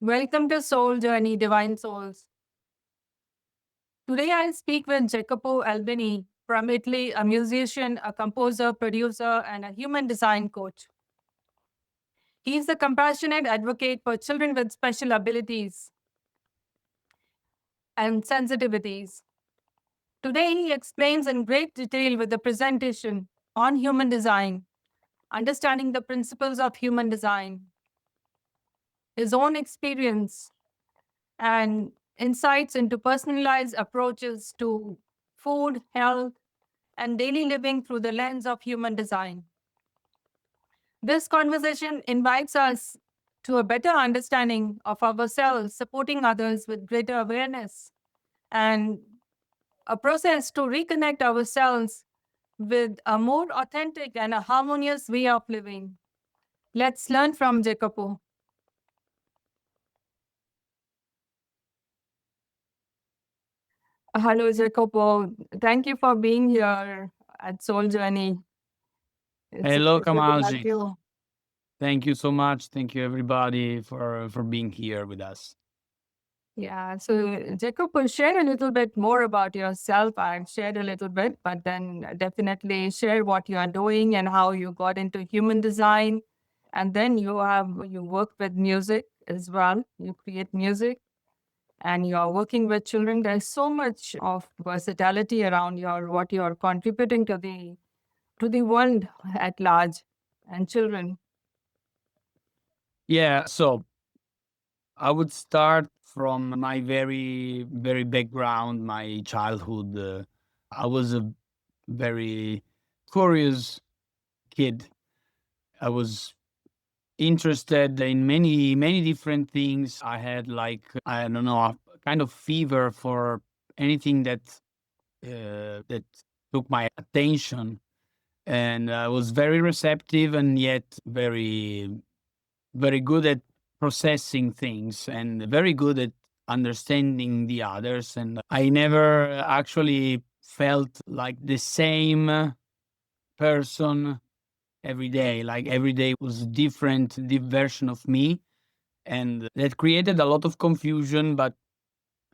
Welcome to Soul Journey, Divine Souls. Today I'll speak with Jacopo Albini from Italy, a musician, a composer, producer, and a human design coach. He's a compassionate advocate for children with special abilities and sensitivities. Today he explains in great detail with the presentation on human design, understanding the principles of human design, his own experience, and insights into personalized approaches to food, health, and daily living through the lens of human design. This conversation invites us to a better understanding of ourselves, supporting others with greater awareness, and a process to reconnect ourselves with a more authentic and a harmonious way of living. Let's learn from Jacopo. Hello, Jacopo. Thank you for being here at Soul Journey. It's a Hello, pleasure to have Kamalji. you. Thank you so much. Thank you, everybody, for being here with us. Yeah, so Jacopo, share a little bit more about yourself. I've shared a little bit, but then definitely share what you are doing and how you got into human design. And then you work with music as well. You create music and you are working with children. There's so much of versatility around what you're contributing to the world at large and children. Yeah, so I would start from my very, very background, my childhood. I was a very curious kid. I was interested in many, many different things. I had, like, I don't know, a kind of fever for anything that took my attention. And I was very receptive and yet very, very good at processing things and very good at understanding the others. And I never actually felt like the same person every day. Like every day was different, version of me. And that created a lot of confusion. But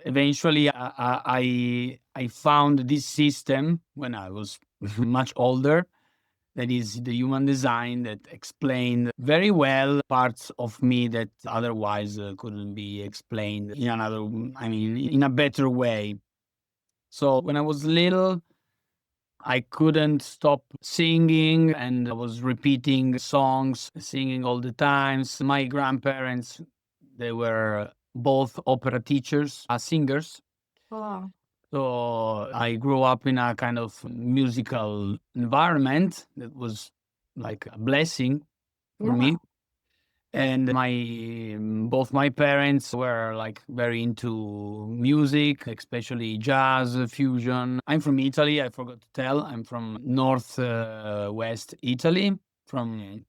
eventually I found this system when I was much older, that is the human design, that explained very well parts of me that otherwise couldn't be explained in another, I mean, in a better way. So when I was little, I couldn't stop singing and I was repeating songs, singing all the times. My grandparents, they were both opera teachers, singers. Wow. So I grew up in a kind of musical environment that was like a blessing for Yeah. me. And both my parents were like very into music, especially jazz, fusion. I'm from Italy. I forgot to tell. I'm from north west Italy, from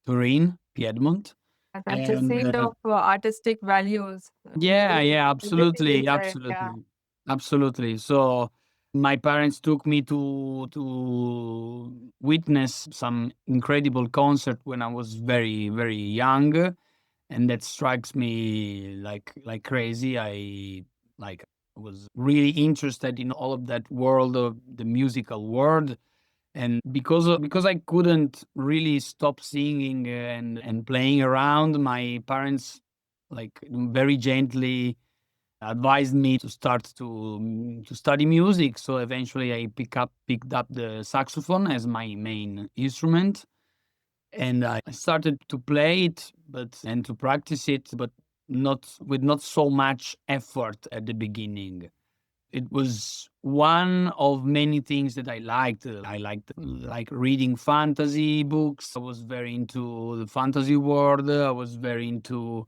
Turin, Piedmont. That's a And seed of artistic values. yeah, yeah, Everything absolutely, inside, yeah. absolutely. So my parents took me to witness some incredible concert when I was very, very young, and that strikes me like crazy. I like was really interested in all of that world of the musical world. And because I couldn't really stop singing and playing around, my parents like very gently advised me to start to study music. So eventually I picked up the saxophone as my main instrument, and I started to play it, but and to practice it, but not so much effort at the beginning. It was one of many things that I liked. I liked like reading fantasy books. I was very into the fantasy world. I was very into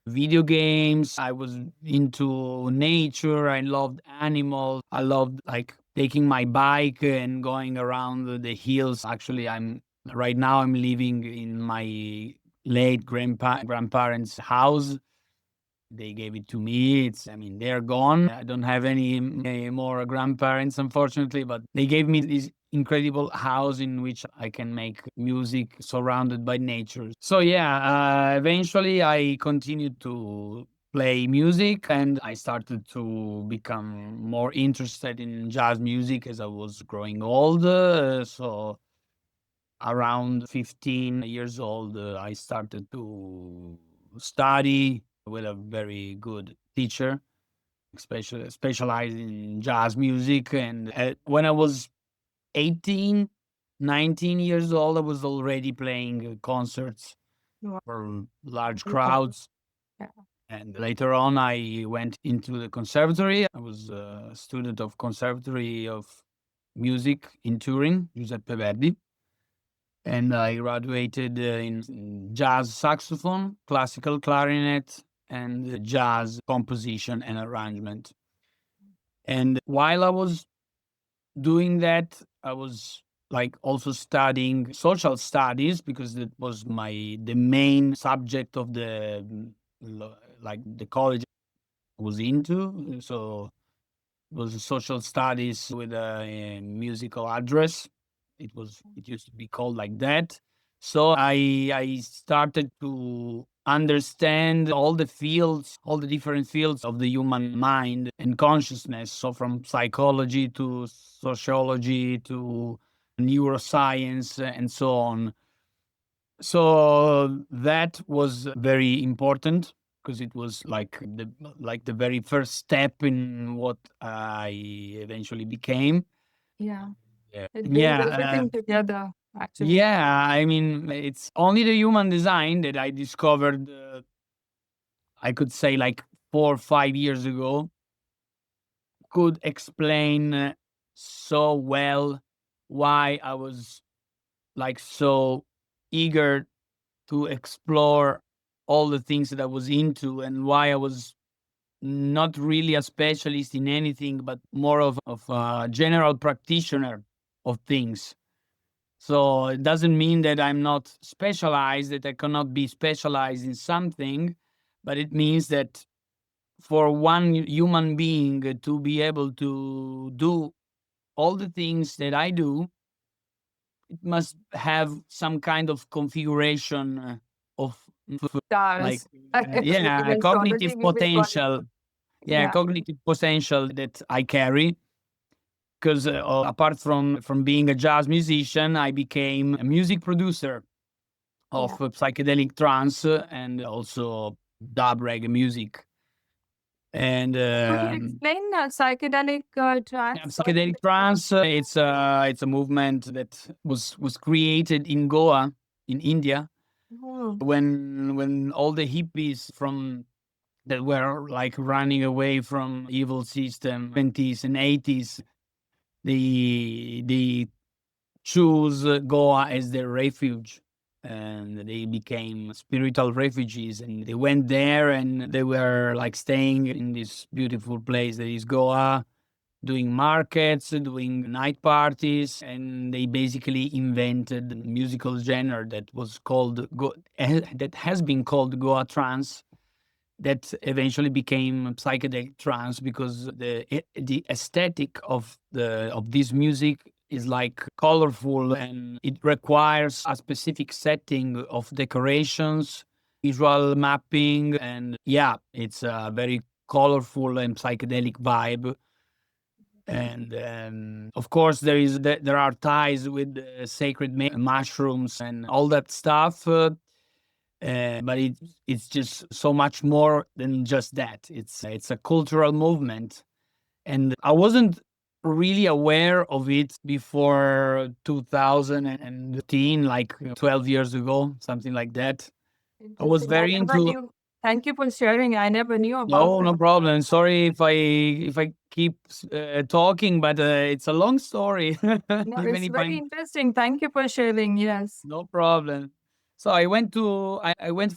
video games. I was into nature. I loved animals. I loved like taking my bike and going around the hills. Actually, I'm living in my late grandparents' house. They gave it to me. I mean, they're gone. I don't have any more grandparents, unfortunately, but they gave me this incredible house in which I can make music surrounded by nature. So yeah, eventually I continued to play music and I started to become more interested in jazz music as I was growing older. So around 15 years old, I started to study with a very good teacher, specialized in jazz music. And when I was 18, 19 years old, I was already playing concerts Wow. for large Wonderful. crowds. Yeah. And later on, I went into the conservatory. I was a student of Conservatory of Music in Turin, Giuseppe Verdi. And I graduated in jazz saxophone, classical clarinet, and jazz composition and arrangement. And while I was doing that, I was like also studying social studies because that was the main subject of like the college I was into. So it was social studies with a musical address. It used to be called like that. So I started to understand all the different fields of the human mind and consciousness. So from psychology to sociology to neuroscience and so on. So that was very important because it was like the very first step in what I eventually became. Yeah. It brings Yeah, everything together, actually. yeah. I mean, it's only the human design that I discovered. I could say like 4 or 5 years ago could explain so well why I was like so eager to explore all the things that I was into and why I was not really a specialist in anything, but more of a general practitioner of things. So it doesn't mean that I'm not specialized, that I cannot be specialized in something, but it means that for one human being to be able to do all the things that I do, it must have some kind of configuration of like Stars. In yeah, astrology, cognitive we will call it. potential. Yeah, Yeah. cognitive potential that I carry. Because apart from being a jazz musician, I became a music producer of Yeah. psychedelic trance and also dub reggae music. And Could you explain psychedelic yeah, trance? What is psychedelic it? trance, it's a movement that was created in Goa, in India, Hmm. when all the hippies from that were like running away from evil system 20s and 80s, they choose Goa as their refuge. And they became spiritual refugees, and they went there, and they were like staying in this beautiful place that is Goa, doing markets, doing night parties, and they basically invented a musical genre that was called that has been called Goa trance, that eventually became psychedelic trance because the aesthetic of this music is like colorful, and it requires a specific setting of decorations, visual mapping, and yeah, it's a very colorful and psychedelic vibe. And of course there are ties with sacred mushrooms and all that stuff, but it's just so much more than just that. It's a cultural movement, and I wasn't really aware of it before 2015, like 12 years ago, something like that. I was Interesting. I very never into. knew. Thank you for sharing. I never knew about No, that. no problem. Sorry if I keep talking, but it's a long story. No, Even it's if very I'm interesting. Thank you for sharing. Yes. No problem. So I went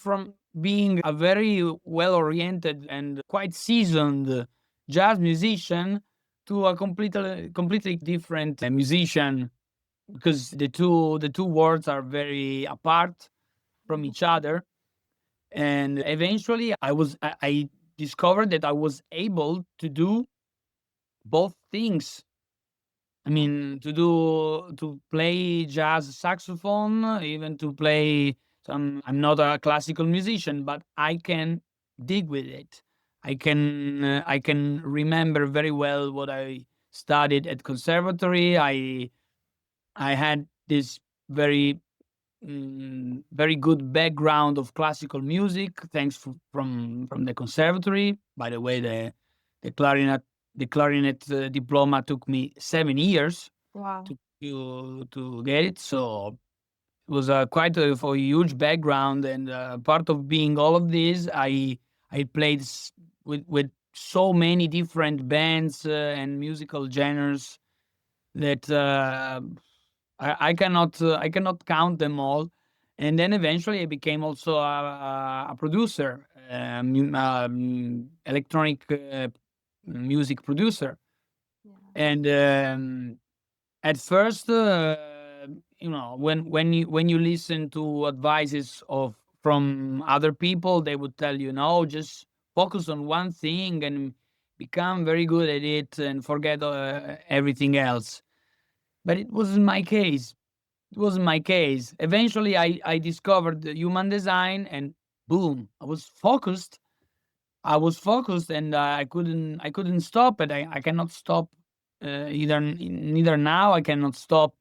from being a very well-oriented and quite seasoned jazz musician to a completely different musician, because the two worlds are very apart from each other. And eventually I discovered that I was able to do both things I mean, to play jazz saxophone, even to play some. I'm not a classical musician, but I can dig with it. I can remember very well what I studied at conservatory. I had this very very good background of classical music, thanks from the conservatory. By the way, the clarinet diploma took me 7 years Wow. to get it. So it was quite a huge background, and part of being all of this, I played with so many different bands and musical genres that I cannot count them all. And then eventually I became also a producer, electronic music producer. Yeah. And at first, when you listen to advices of from other people, they would tell you, no, just focus on one thing and become very good at it and forget everything else. But it wasn't my case. It wasn't my case. Eventually, I discovered the human design, and boom, I was focused. I was focused, and I couldn't stop it. I cannot stop neither now. I cannot stop.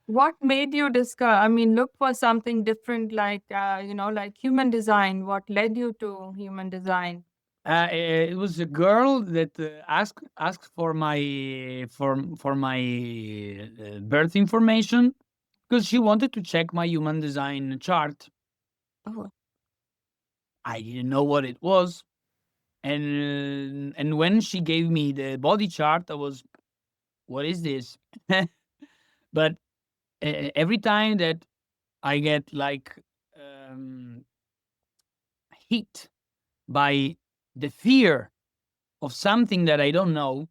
What made you discover, I mean, look for something different, like, like human design? What led you to human design? It was a girl that asked for my birth information because she wanted to check my human design chart. Oh, I didn't know what it was. And when she gave me the body chart, I was, what is this? But every time that I get like um, hit by the fear of something that I don't know,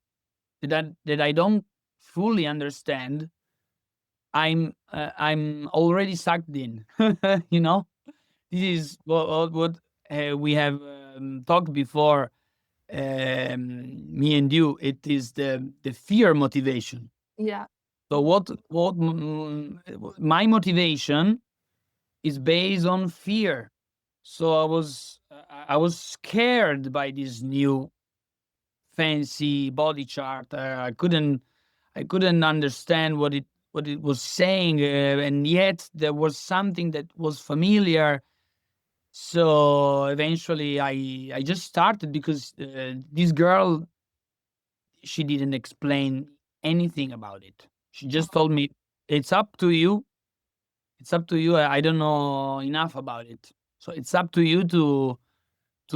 that I don't fully understand, I'm already sucked in. you know, this is what we have talked before. Me and you, it is the fear motivation. yeah. So my motivation is based on fear. So I was scared by this new fancy body chart. I couldn't understand what it was saying, and yet there was something that was familiar. So eventually, I just started because this girl, she didn't explain anything about it. She just told me, "It's up to you. It's up to you. I don't know enough about it, so it's up to you to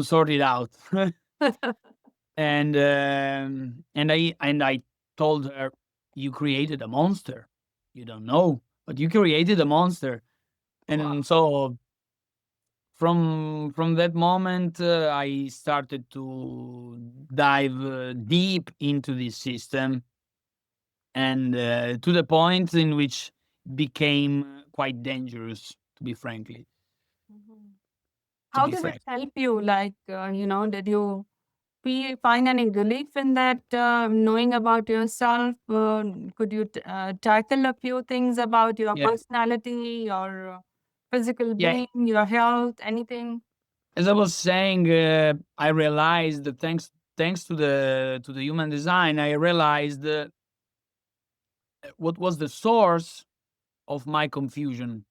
sort it out." And I told her, "You created a monster. You don't know, but you created a monster." Wow. And so from that moment, I started to dive deep into this system, and to the point in which became quite dangerous, to be frankly Mhm. to How be did it frank. help you? Like, did you find any relief in that, knowing about yourself? Could you tackle a few things about your Yeah, personality, your physical yeah. being, your health, anything? As I was saying, I realized that thanks to the human design, I realized what was the source of my confusion.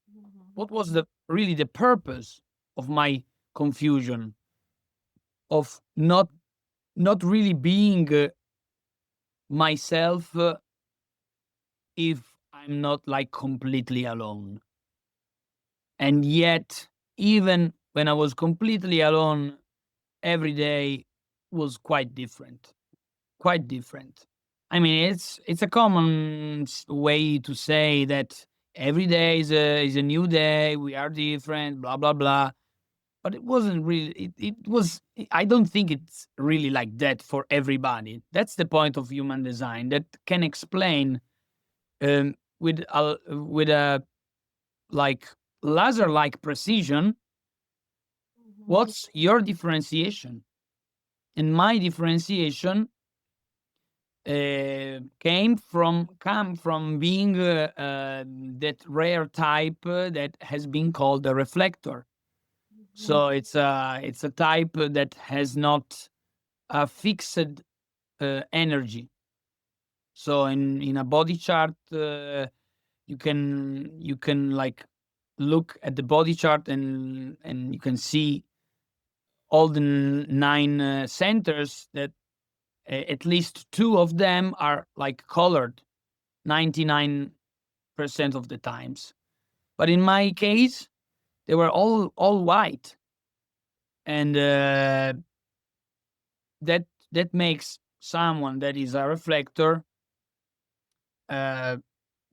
Mhm. What was the really the purpose of my confusion, of not really being myself, if I'm not like completely alone. And yet, even when I was completely alone, every day was quite different. Quite different. I mean, it's a common way to say that every day is a new day. We are different. Blah blah blah. But it wasn't really. It was. I don't think it's really like that for everybody. That's the point of human design that can explain with a like laser like precision Mhm. what's your differentiation. And my differentiation come from being that rare type that has been called a reflector. So it's a type that has not a fixed energy. So in a body chart, you can like look at the body chart and you can see all the nine centers that at least two of them are like colored 99% of the times. But in my case, they were all white, and that makes someone that is a reflector uh,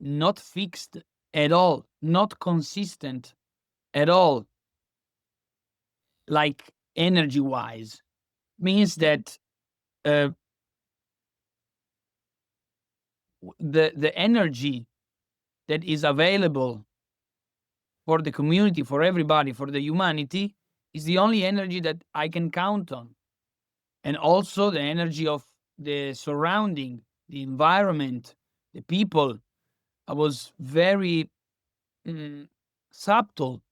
not fixed at all, not consistent at all, like energy wise. Means that uh, the energy that is available for the community, for everybody, for the humanity, is the only energy that I can count on. And also the energy of the surrounding, the environment, the people. I was very subtle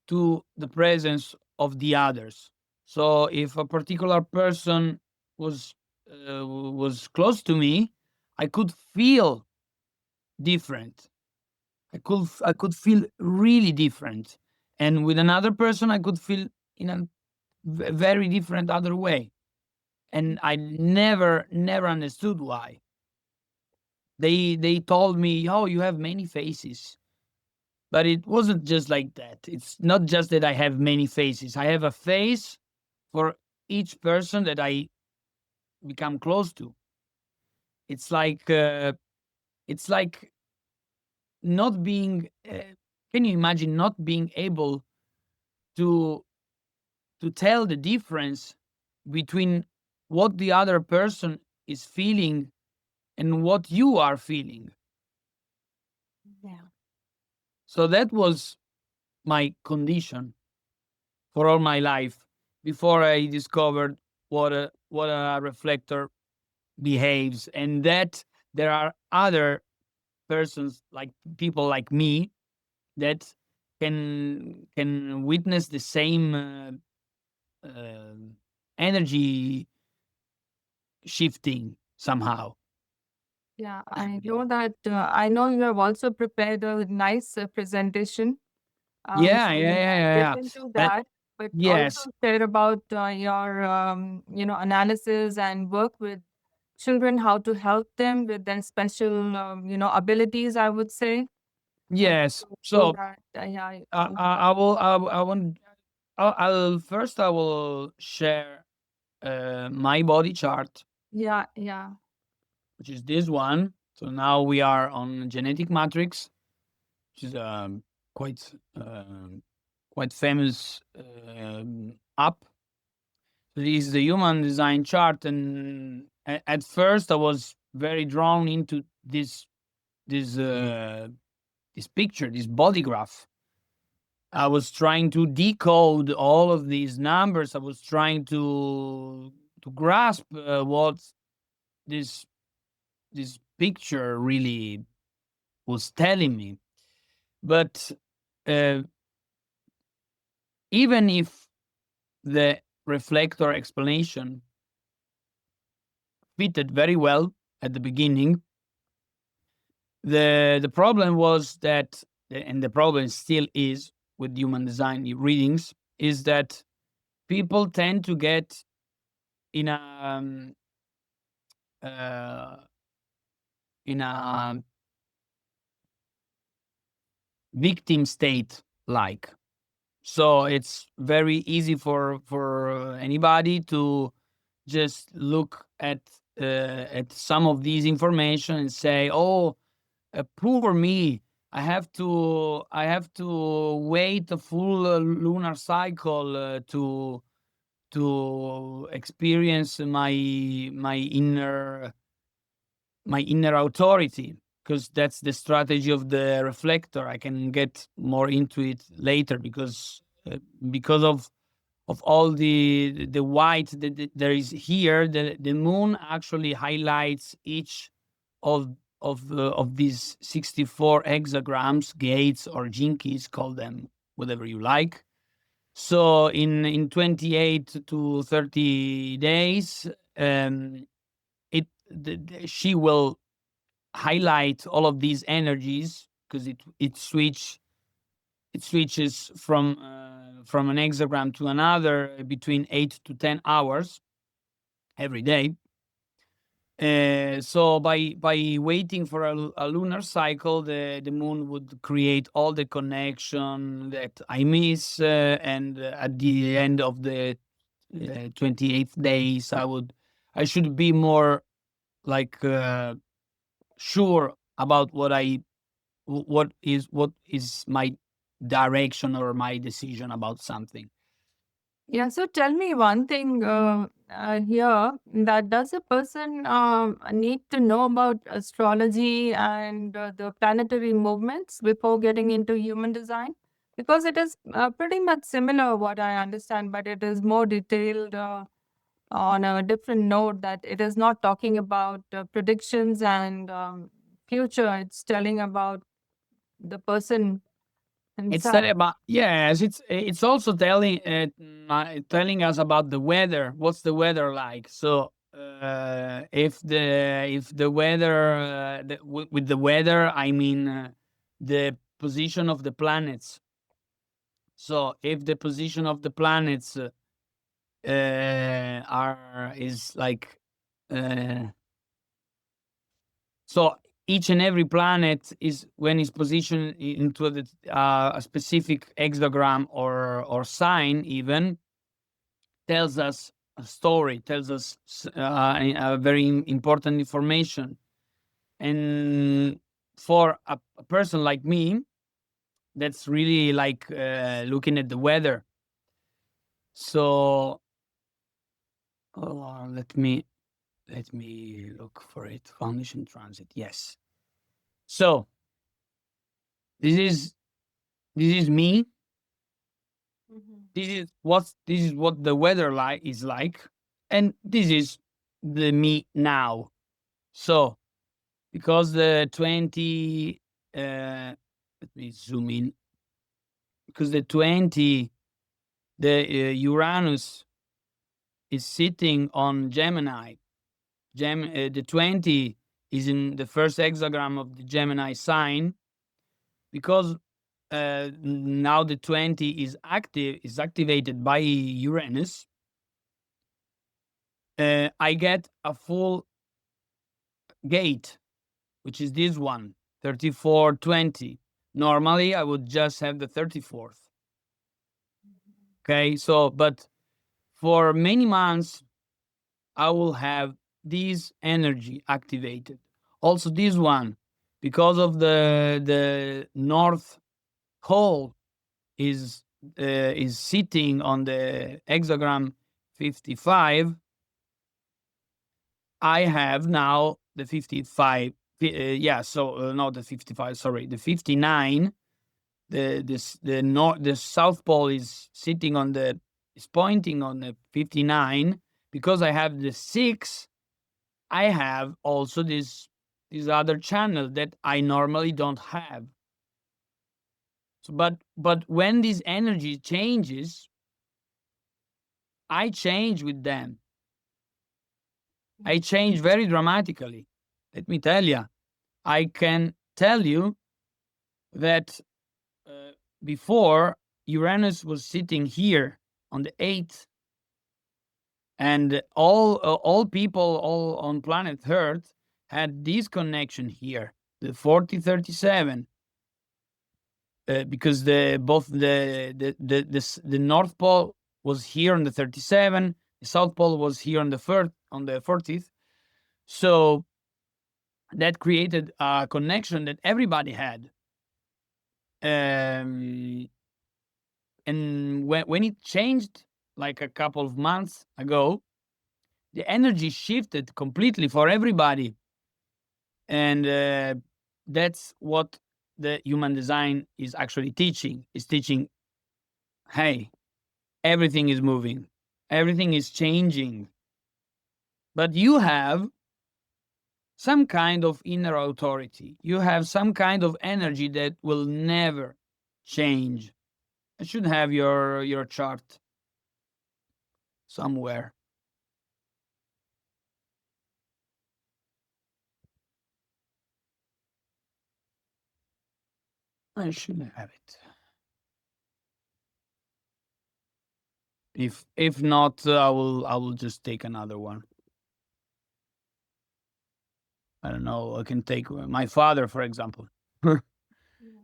to the presence of the others. So if a particular person was was close to me, I could feel different. I could feel really different, and with another person, I could feel in a very different other way, and I never understood why. They told me, "Oh, you have many faces," but it wasn't just like that. It's not just that I have many faces. I have a face for each person that I become close to. It's like uh, it's like not being. Can you imagine not being able to tell the difference between what the other person is feeling and what you are feeling? Yeah. So that was my condition for all my life before I discovered what a reflector behaves, and that there are other persons, like people like me, that can witness the same uh, energy shifting somehow. Yeah, I know that. I know you have also prepared a nice presentation. Yeah, So yeah, we yeah, can yeah, get yeah. into And that, but also yes, share about your, analysis and work with children, how to help them with their special, abilities, I would say. yes. So So that, yeah, I will. I want. I'll first. I will share my body chart, yeah, yeah, which is this one. So now we are on genetic matrix, which is quite quite famous app. So this is the human design chart, and at first I was very drawn into this this picture, this body graph. I was trying to decode all of these numbers. I was trying to grasp what this this picture really was telling me. But uh, even if the reflector explanation fitted very well at the beginning, the problem was that, and the problem still is with human design readings, is that people tend to get in a uh, in a victim state, like. So it's very easy for anybody to just look at some of these information and say, "Oh, poor me! I have to wait a full lunar cycle to experience my inner authority, because that's the strategy of the reflector. I can get more into it later because of all the white that there is here. The moon actually highlights each of these 64 hexagrams, gates or jinkies, call them whatever you like. So in 28 to 30 days, she will highlight all of these energies, because it switches from an hexagram to another between 8 to 10 hours every day. So by waiting for a lunar cycle, the moon would create all the connection that I miss, and at the end of the 28th days, I should be more like sure about what is my direction or my decision about something. Yeah, so tell me one thing here, that does a person need to know about astrology and the planetary movements before getting into human design? Because it is pretty much similar, what I understand, but it is more detailed on a different note, that it is not talking about predictions and future, it's telling about the person It's himself. telling about, yes. It's also telling us about the weather. What's the weather like? So if the weather with the weather, I mean the position of the planets. So if the position of the planets is like so each and every planet is, when it's positioned into a specific hexagram or sign, even tells us a story, tells us a very important information. And for a person like me, that's really like looking at the weather. So let me look for it. Foundation transit. Yes. So this is me. This is what the weather is like, and this is the me now. So because the 20, let me zoom in, because the 20, the Uranus is sitting on Gemini. The 20 is in the first hexagram of the Gemini sign. Because now the 20 is activated by Uranus, I get a full gate, which is this one, 3420. Normally, I would just have the 34th. Okay, so, but for many months, I will have this energy activated. Also, this one, because of the North Pole is sitting on the hexagram 55. I have now the 55. Yeah, so not the 55. Sorry, the 59. The South Pole is sitting on the is pointing on the 59. Because I have the 6, I have also this other channel that I normally don't have. So, but when this energy changes, I change with them. I change very dramatically. Let me tell you. I can tell you that before, Uranus was sitting here on the 8th, and all people all on planet Earth had this connection here, the 4037, because the North Pole was here on the 37, the South Pole was here on the 40th. So that created a connection that everybody had. And when it changed, like a couple of months ago, the energy shifted completely for everybody. And that's what the human design is actually teaching. Is teaching, hey, everything is moving, everything is changing. But you have some kind of inner authority. You have some kind of energy that will never change. I should have your chart somewhere. I should have it. If not, I will just take another one. I don't know. I can take my father, for example.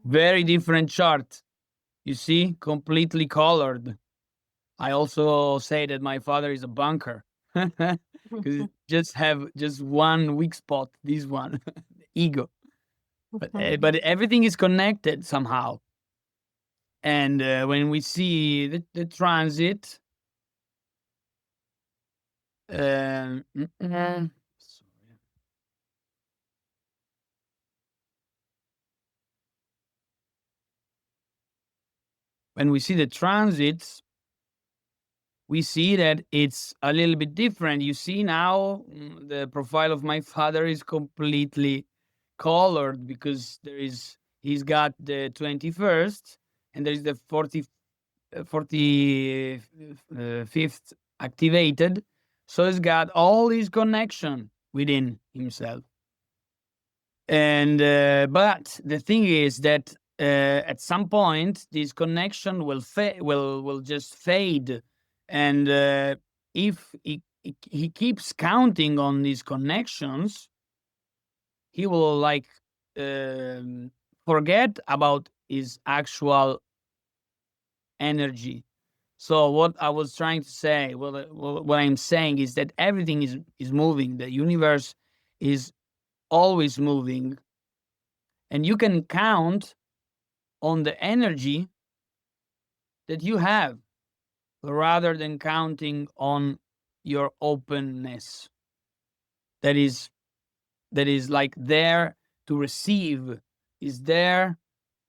Very different chart. You see, completely colored. I also say that my father is a bunker because just have just one weak spot. This one, ego. But everything is connected somehow. And when we see the transit, sorry. When we see the transits, we see that it's a little bit different. You see now the profile of my father is completely colored because he's got the 21st and there's the 45th activated. So he's got all his connection within himself. And but the thing is that at some point this connection will just fade, and if he keeps counting on these connections, he will like forget about his actual energy. So what I was trying to say, what I'm saying is that everything is moving. The universe is always moving, and you can count on the energy that you have rather than counting on your openness that is like there to receive, is there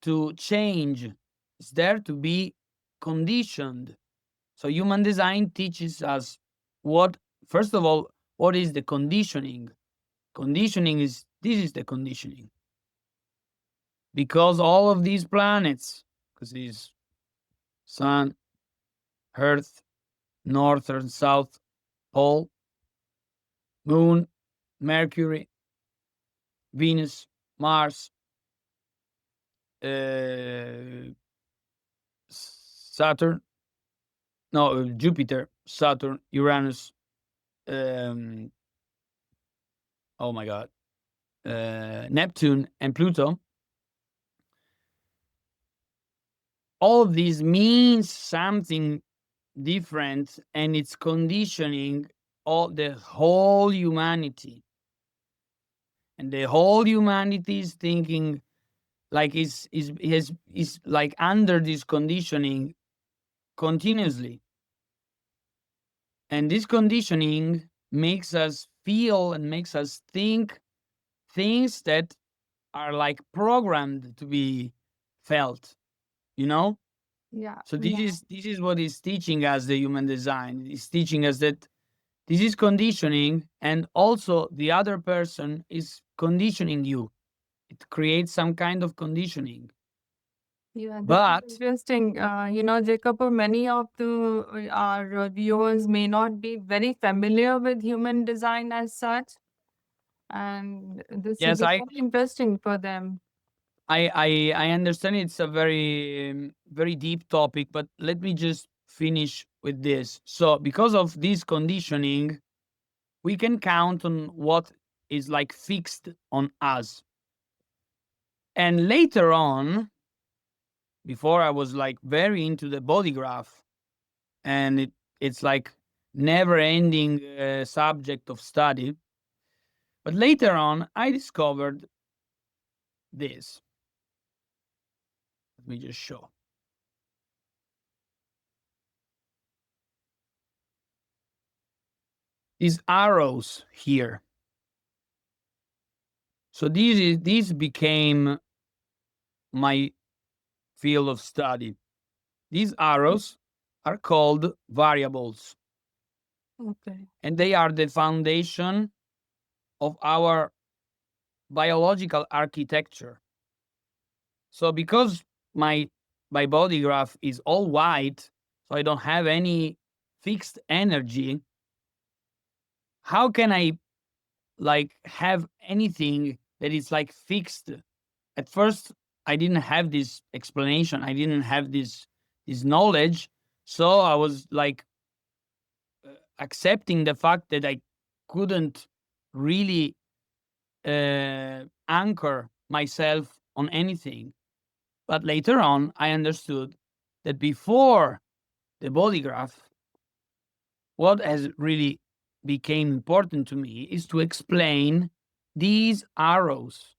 to change, is there to be conditioned. So human design teaches us what, first of all, what is the conditioning. Conditioning is, this is the conditioning, because all of these planets, because these sun, earth, north and south pole, moon, Mercury, Venus, Mars, Saturn, no, Jupiter, Saturn, Uranus, um, oh my God, Neptune, and Pluto. All of these means something different, and it's conditioning all the whole humanity. And the whole humanity is thinking like is like under this conditioning continuously. And this conditioning makes us feel and makes us think things that are like programmed to be felt, you know? Yeah. So this is what is teaching us the human design. It's teaching us that this is conditioning, and also the other person is conditioning you. It creates some kind of conditioning. Yeah, this is But interesting. Jacopo, many of our viewers may not be very familiar with human design as such, and this will yes, be I very interesting for them. I I understand it's a very very deep topic, but let me just finish with this. So because of this conditioning, we can count on what is like fixed on us. And later on, before I was like very into the body graph, and it's like never ending subject of study. But later on, I discovered this. Let me just show. These arrows here. So this became my field of study. These arrows are called variables, Okay. and they are the foundation of our biological architecture. So because my my body graph is all white, so I don't have any fixed energy, how can I like have anything that is like fixed? At first I didn't have this explanation, I didn't have this knowledge, so I was like accepting the fact that I couldn't really anchor myself on anything. But later on, I understood that before the body graph, what has really became important to me is to explain these arrows,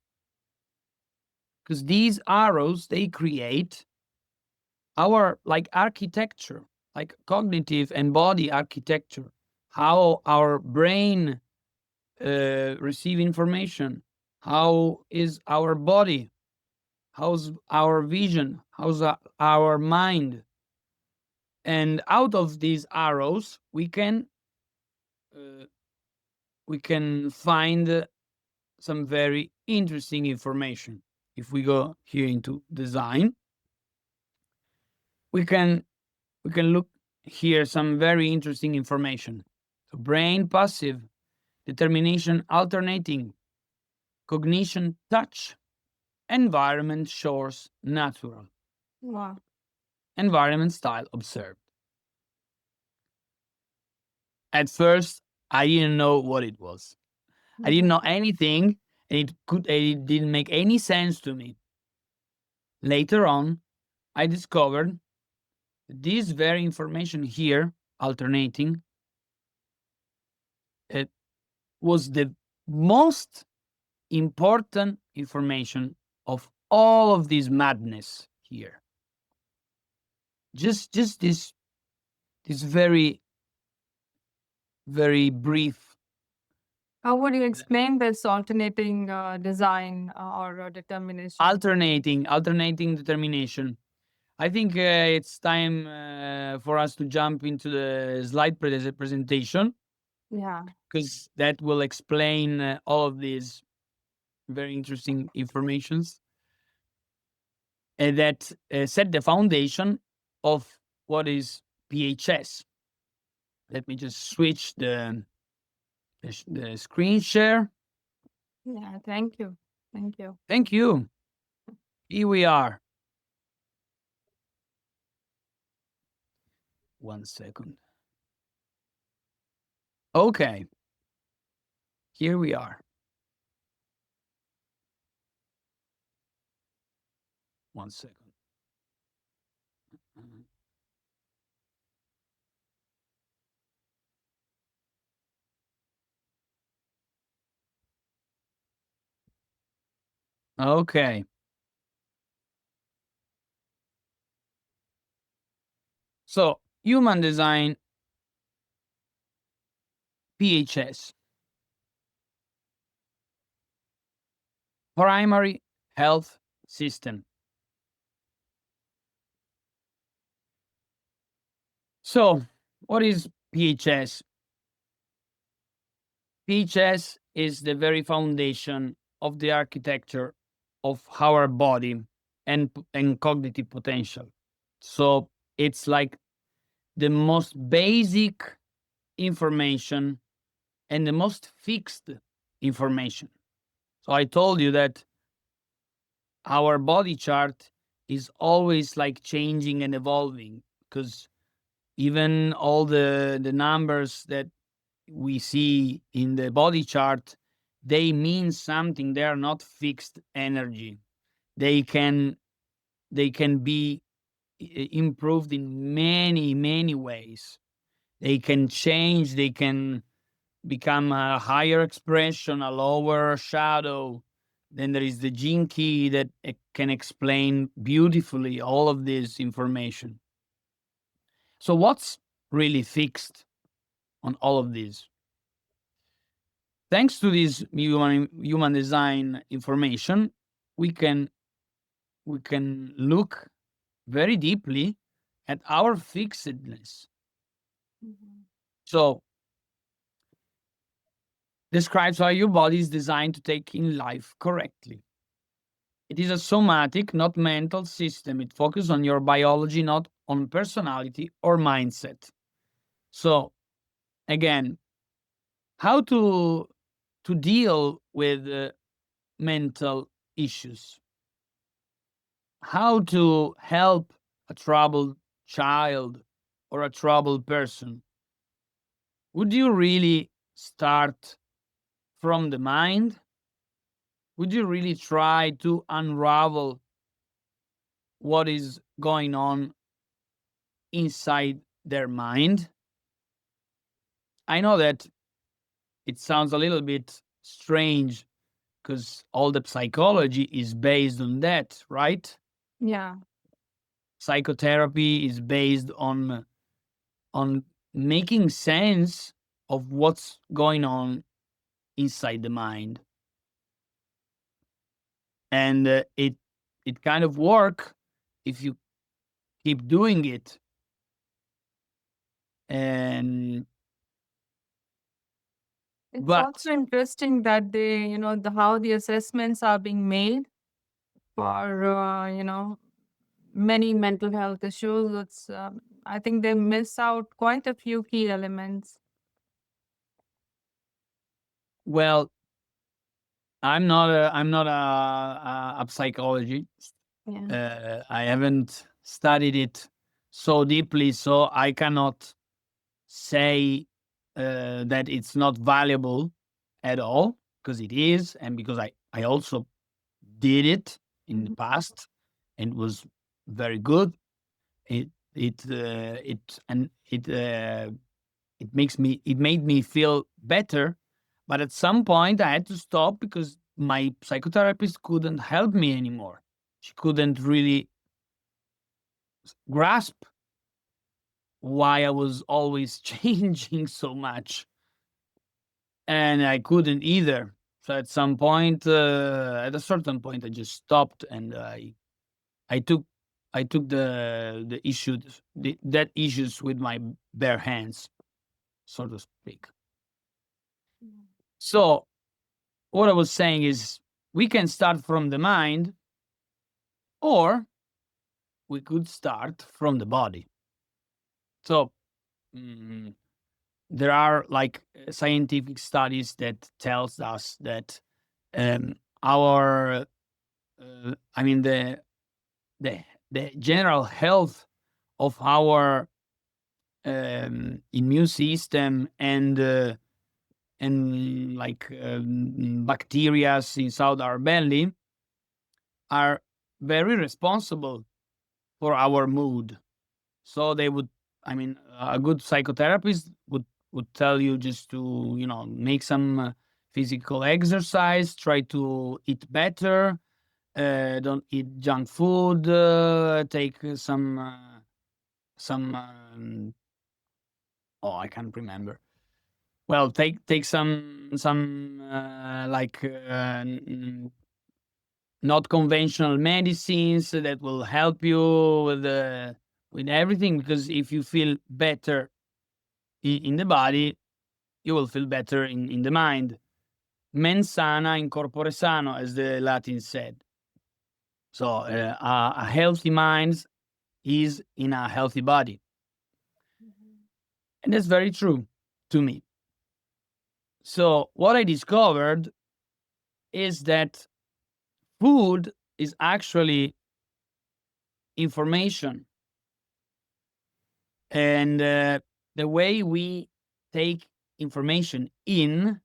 because these arrows they create our like architecture, like cognitive and body architecture, how our brain receive information, how is our body, how's our vision, how's our mind. And out of these arrows uh, we can find some very interesting information. If we go here into design, we can look here some very interesting information. So brain passive, determination alternating, cognition touch, environment shores natural, Wow. environment style observed. At first, I didn't know what it was. I didn't know anything, and it didn't make any sense to me. Later on, I discovered this very information here, alternating, it was the most important information of all of this madness here. Just this very very brief. How would you explain this alternating design or determination? Alternating determination. I think it's time for us to jump into the slide presentation, Yeah. because that will explain all of these very interesting informations and that set the foundation of what is PHS. Let me just switch the screen share. Yeah. Thank you. Thank you. Thank you. Here we are. One second. Okay. Here we are. One second. Okay. So, human design PHS, primary health system. So, what is PHS? PHS is the very foundation of the architecture of our body and cognitive potential. So, it's like the most basic information and the most fixed information. So, I told you that our body chart is always like changing and evolving, because even all the numbers that we see in the body chart, they mean something. They are not fixed energy. They can be improved in many ways. They can change, they can become a higher expression, a lower shadow. Then there is the gene key that can explain beautifully all of this information. So what's really fixed on all of this? Thanks to this human design information, we can look very deeply at our fixedness. So, describes how your body is designed to take in life correctly. It is a somatic, not mental system. It focuses on your biology, not on personality or mindset. So, again, how to deal with mental issues? How to help a troubled child or a troubled person? Would you really start from the mind? Would you really try to unravel what is going on inside their mind? I know that it sounds a little bit strange because all the psychology is based on that, right? Yeah. Psychotherapy is based on making sense of what's going on inside the mind, and it kind of work if you keep doing it. And It's but also interesting that they, how the assessments are being made for, many mental health issues. I think they miss out quite a few key elements. well, I'm not a psychologist. Yeah. I haven't studied it so deeply, so I cannot say that it's not valuable at all, because it is, and because I also did it in the Mhm. past and was very good. It made me feel better, but at some point I had to stop because my psychotherapist couldn't help me anymore. She couldn't really grasp why I was always changing so much, and I couldn't either. So at some point, at a certain point, I just stopped, and I took I took the issues that issues with my bare hands, so to speak. So what I was saying is, we can start from the mind, or we could start from the body. So mm, there are like scientific studies that tells us that our I mean the the general health of our immune system and like bacteria inside our belly are very responsible for our mood. So they would, I mean, a good psychotherapist would tell you just to, make some physical exercise, try to eat better, don't eat junk food, take some oh, I can't remember. Well, take some like not conventional medicines that will help you with everything, because if you feel better in the body, you will feel better in the mind. Mens sana in corpore sano, as the Latin said. So a healthy mind is in a healthy body, and that's very true to me. So what I discovered is that food is actually information, and the way we take information in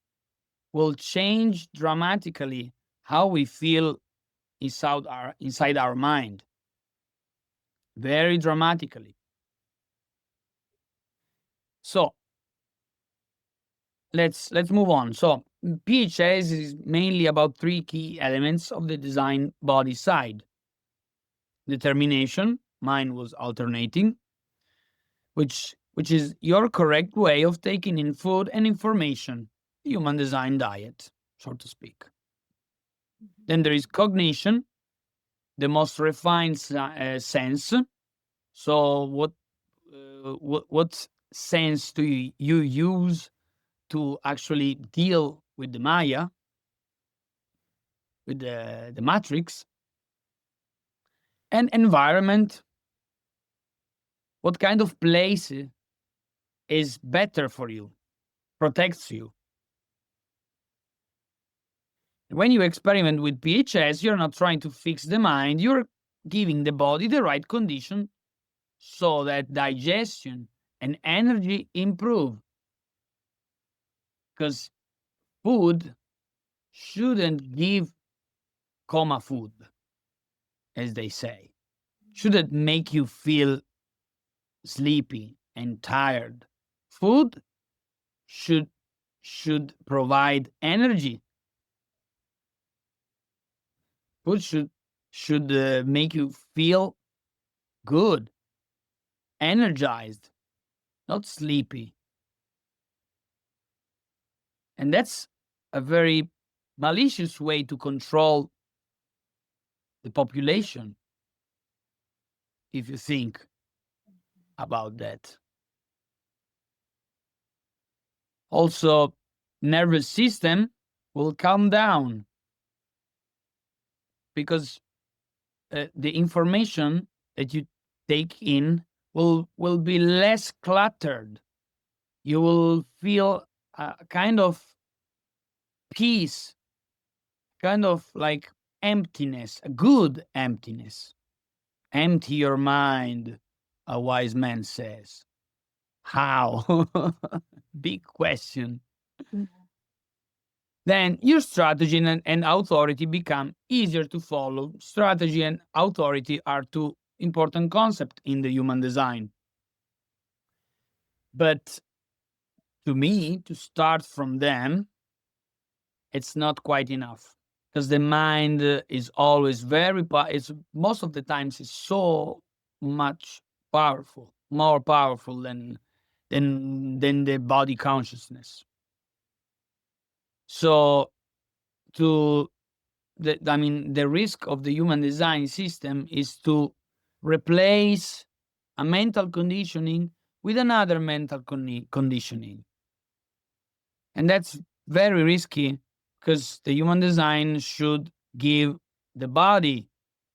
will change dramatically how we feel inside our mind, very dramatically. So let's move on. So PHS is mainly about three key elements of the design body side: determination, mine was alternating, which is your correct way of taking in food and information, human design diet, so to speak. Then there is cognition, the most refined sense, So what sense do you use to actually deal with the Maya, with the matrix? And environment, what kind of place is better for you, protects you? When you experiment with PHS, you're not trying to fix the mind, you're giving the body the right condition so that digestion and energy improve. Because food shouldn't give coma food, as they say, shouldn't make you feel sleepy and tired. Food should provide energy. Food should make you feel good, energized, not sleepy. And that's a very malicious way to control the population, if you think about that. Also, nervous system will calm down because the information that you take in will be less cluttered. You will feel a kind of peace, kind of like emptiness, a good emptiness. Empty your mind, a wise man says. How? Big question. Then your strategy and authority become easier to follow. Strategy and authority are two important concepts in the human design. But to me, to start from them, it's not quite enough because the mind is always it's most of the times it's so much powerful, more powerful than the body consciousness. So to the risk of the human design system is to replace a mental conditioning with another mental conditioning. And that's very risky because the human design should give the body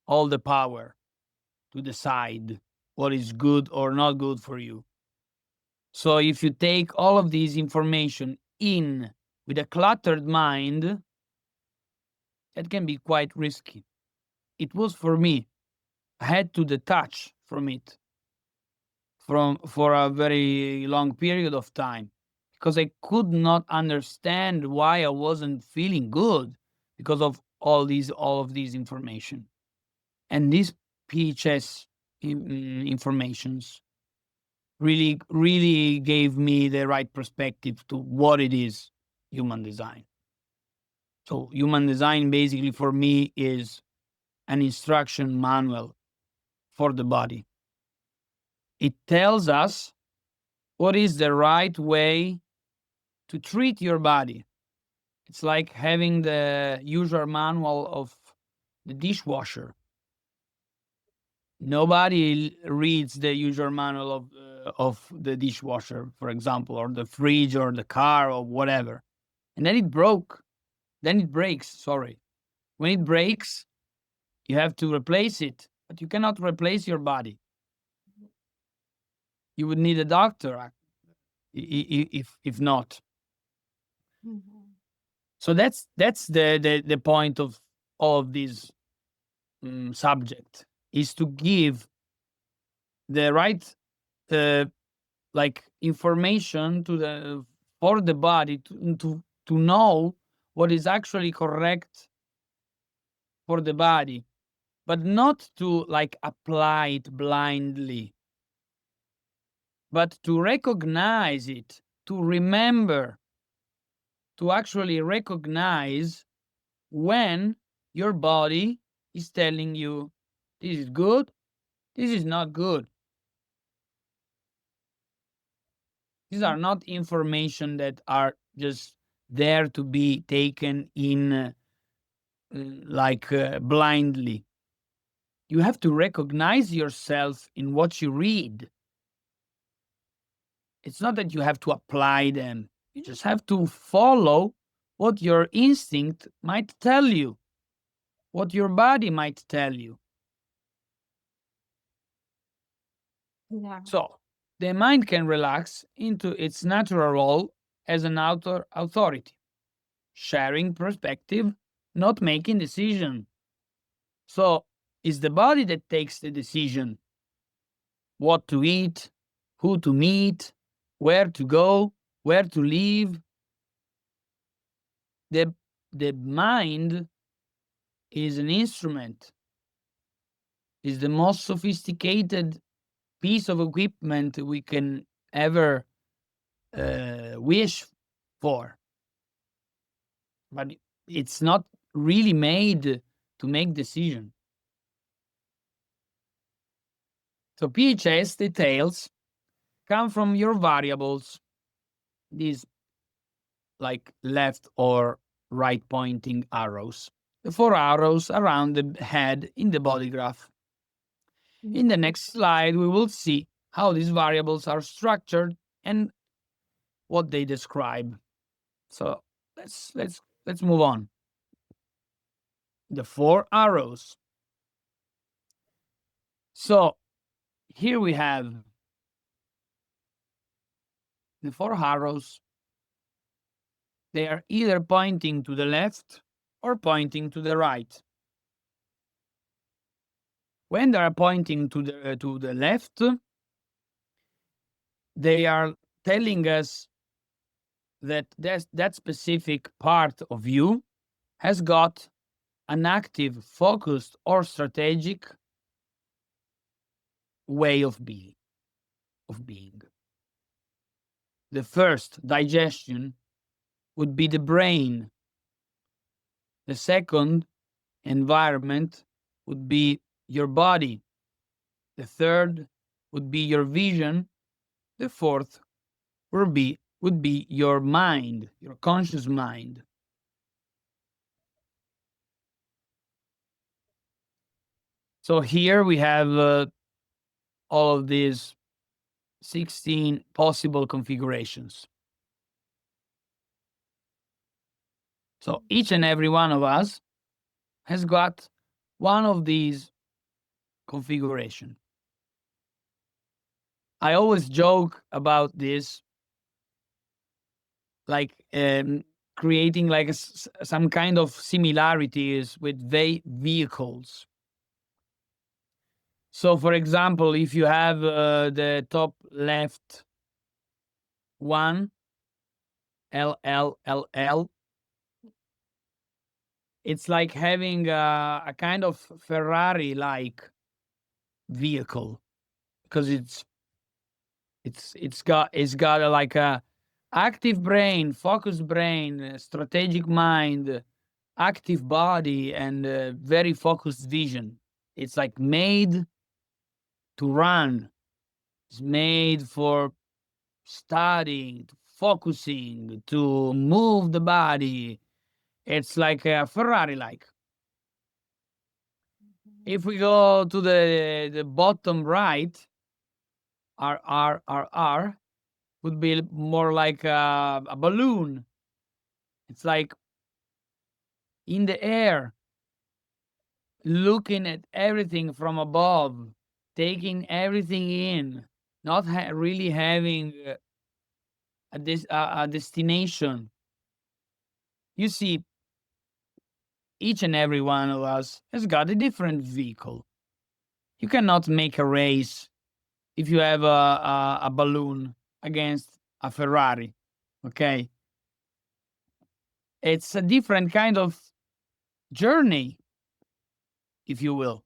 all the power to decide what is good or not good for you. So if you take all of these information in with a cluttered mind, that can be quite risky. It was for me. I had to detach from it for a very long period of time because I could not understand why I wasn't feeling good because of all of these information. And these PHS informations really gave me the right perspective to what it is human design. So human design basically for me is an instruction manual for the body. It tells us what is the right way to treat your body. It's like having the user manual of the dishwasher. Nobody reads the user manual of the dishwasher, for example, or the fridge or the car or whatever. And then it broke. Then it breaks. Sorry. When it breaks, you have to replace it, but you cannot replace your body. You would need a doctor if not. So that's the point of all of this subject is to give the right like information to the for the body to know what is actually correct for the body, but not to like apply it blindly, but to recognize it, to remember, to actually recognize when your body is telling you this is good, this is not good. These are not information that are just there to be taken in blindly. you have to recognize yourself in what you read. It's not that you have to apply them. You just have to follow what your instinct might tell you, what your body might tell you. Yeah. So the mind can relax into its natural role as an authority, sharing perspective, not making decision. So it's the body that takes the decision what to eat, who to meet, where to go, where to live. The mind is an instrument, is the most sophisticated piece of equipment we can ever wish for. But it's not really made to make decision. So PHS details come from your variables, these like left or right pointing arrows. The 4 arrows around the head in the body graph. In the next slide, we will see how these variables are structured and what they describe. So let's move on. The 4 arrows. So here we have the 4 arrows. They are either pointing to the left or pointing to the right. When they are pointing to the left, they are telling us that that specific part of you has got an active, focused, or strategic way of being. The first, digestion, would be the brain. The second, environment, would be your body. The third would be your vision. The fourth would be your mind, your conscious mind. So here we have all of these 16 possible configurations. So each and every one of us has got one of these configuration. I always joke about this, like creating like some kind of similarities with vehicles. So, for example, if you have the top left one, LLLL, it's like having a kind of Ferrari-like vehicle, because it's got like a active brain, focused brain, strategic mind, active body, and very focused vision. It's like made to run. It's made for studying, focusing, to move the body. It's like a Ferrari-like. If we go to the bottom right, R would be more like a balloon. It's like in the air, looking at everything from above, taking everything in, not really having a destination. You see, each and every one of us has got a different vehicle. You cannot make a race if you have a balloon against a Ferrari. Okay, it's a different kind of journey, if you will.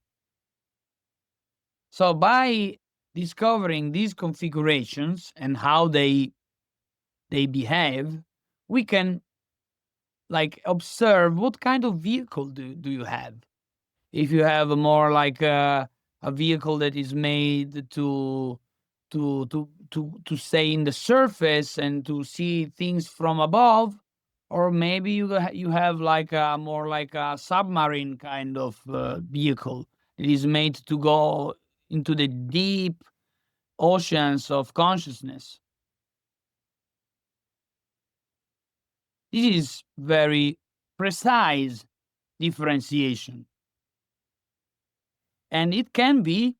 So by discovering these configurations and how they behave, we can like observe what kind of vehicle do you have. If you have a more like a vehicle that is made to stay in the surface and to see things from above, or maybe you have like a more like a submarine kind of vehicle It is made to go into the deep oceans of consciousness. This is very precise differentiation. And it can be,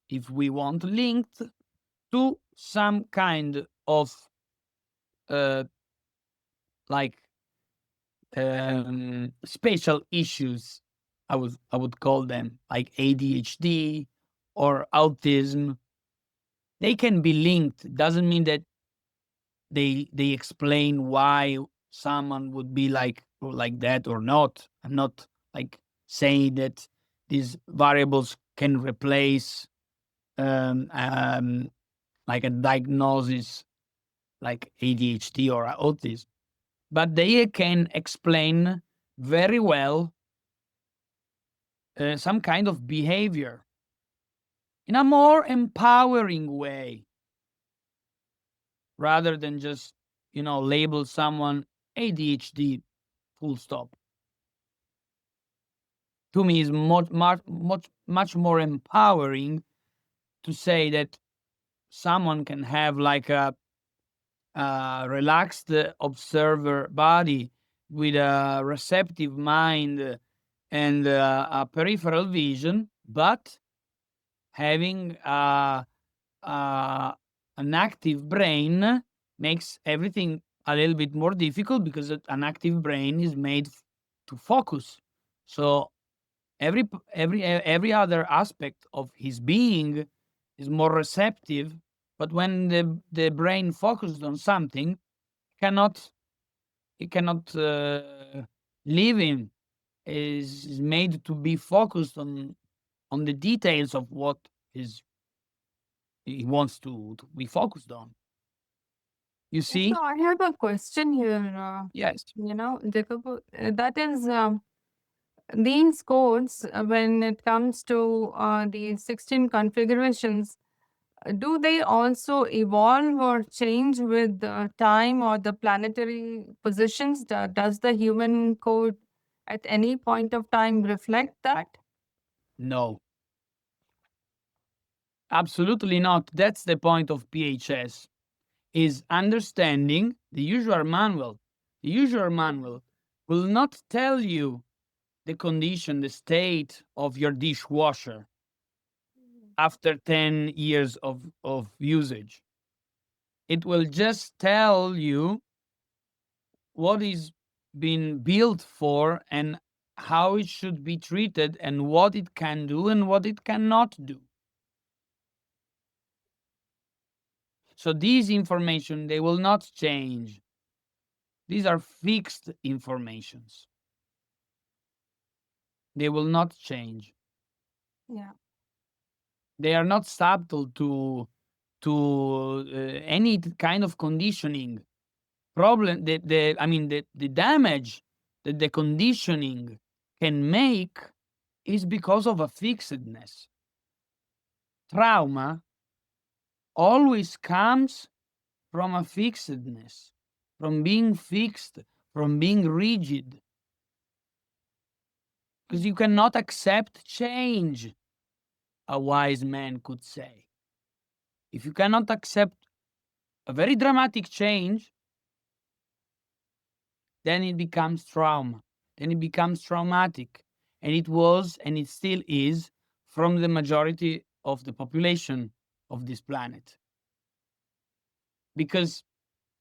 if we want, linked to some kind of uh, like spatial issues. I would call them like ADHD or autism. They can be linked. Doesn't mean that they explain why someone would be like that or not. I'm not like saying that these variables can replace um, um, like a diagnosis like ADHD or autism, but they can explain very well some kind of behavior in a more empowering way rather than just label someone ADHD full stop. To me is much more empowering to say that someone can have like a relaxed observer body with a receptive mind and a peripheral vision, but having an active brain makes everything a little bit more difficult because an active brain is made to focus. So every other aspect of his being is more receptive. But when the brain focuses on something, cannot it cannot live in is made to be focused on the details of what is he wants to be focused on. You see? So I have a question here, Yes. Jacopo. That is, these codes, when it comes to the 16 configurations, do they also evolve or change with the time or the planetary positions? Does the human code at any point of time reflect that? No. Absolutely not. That's the point of PHS, is understanding the usual manual. The usual manual will not tell you the condition, the state of your dishwasher after 10 years of usage. It will just tell you what is being built for and how it should be treated and what it can do and what it cannot do. So these information, they will not change. These are fixed informations. They will not change. Yeah. They are not subtle to any kind of conditioning problem. The damage that the conditioning can make is because of a fixedness. Trauma always comes from a fixedness, from being fixed, from being rigid, because you cannot accept change, a wise man could say. If you cannot accept a very dramatic change, then it becomes trauma. Then it becomes traumatic. And it was, and it still is, from the majority of the population of this planet. Because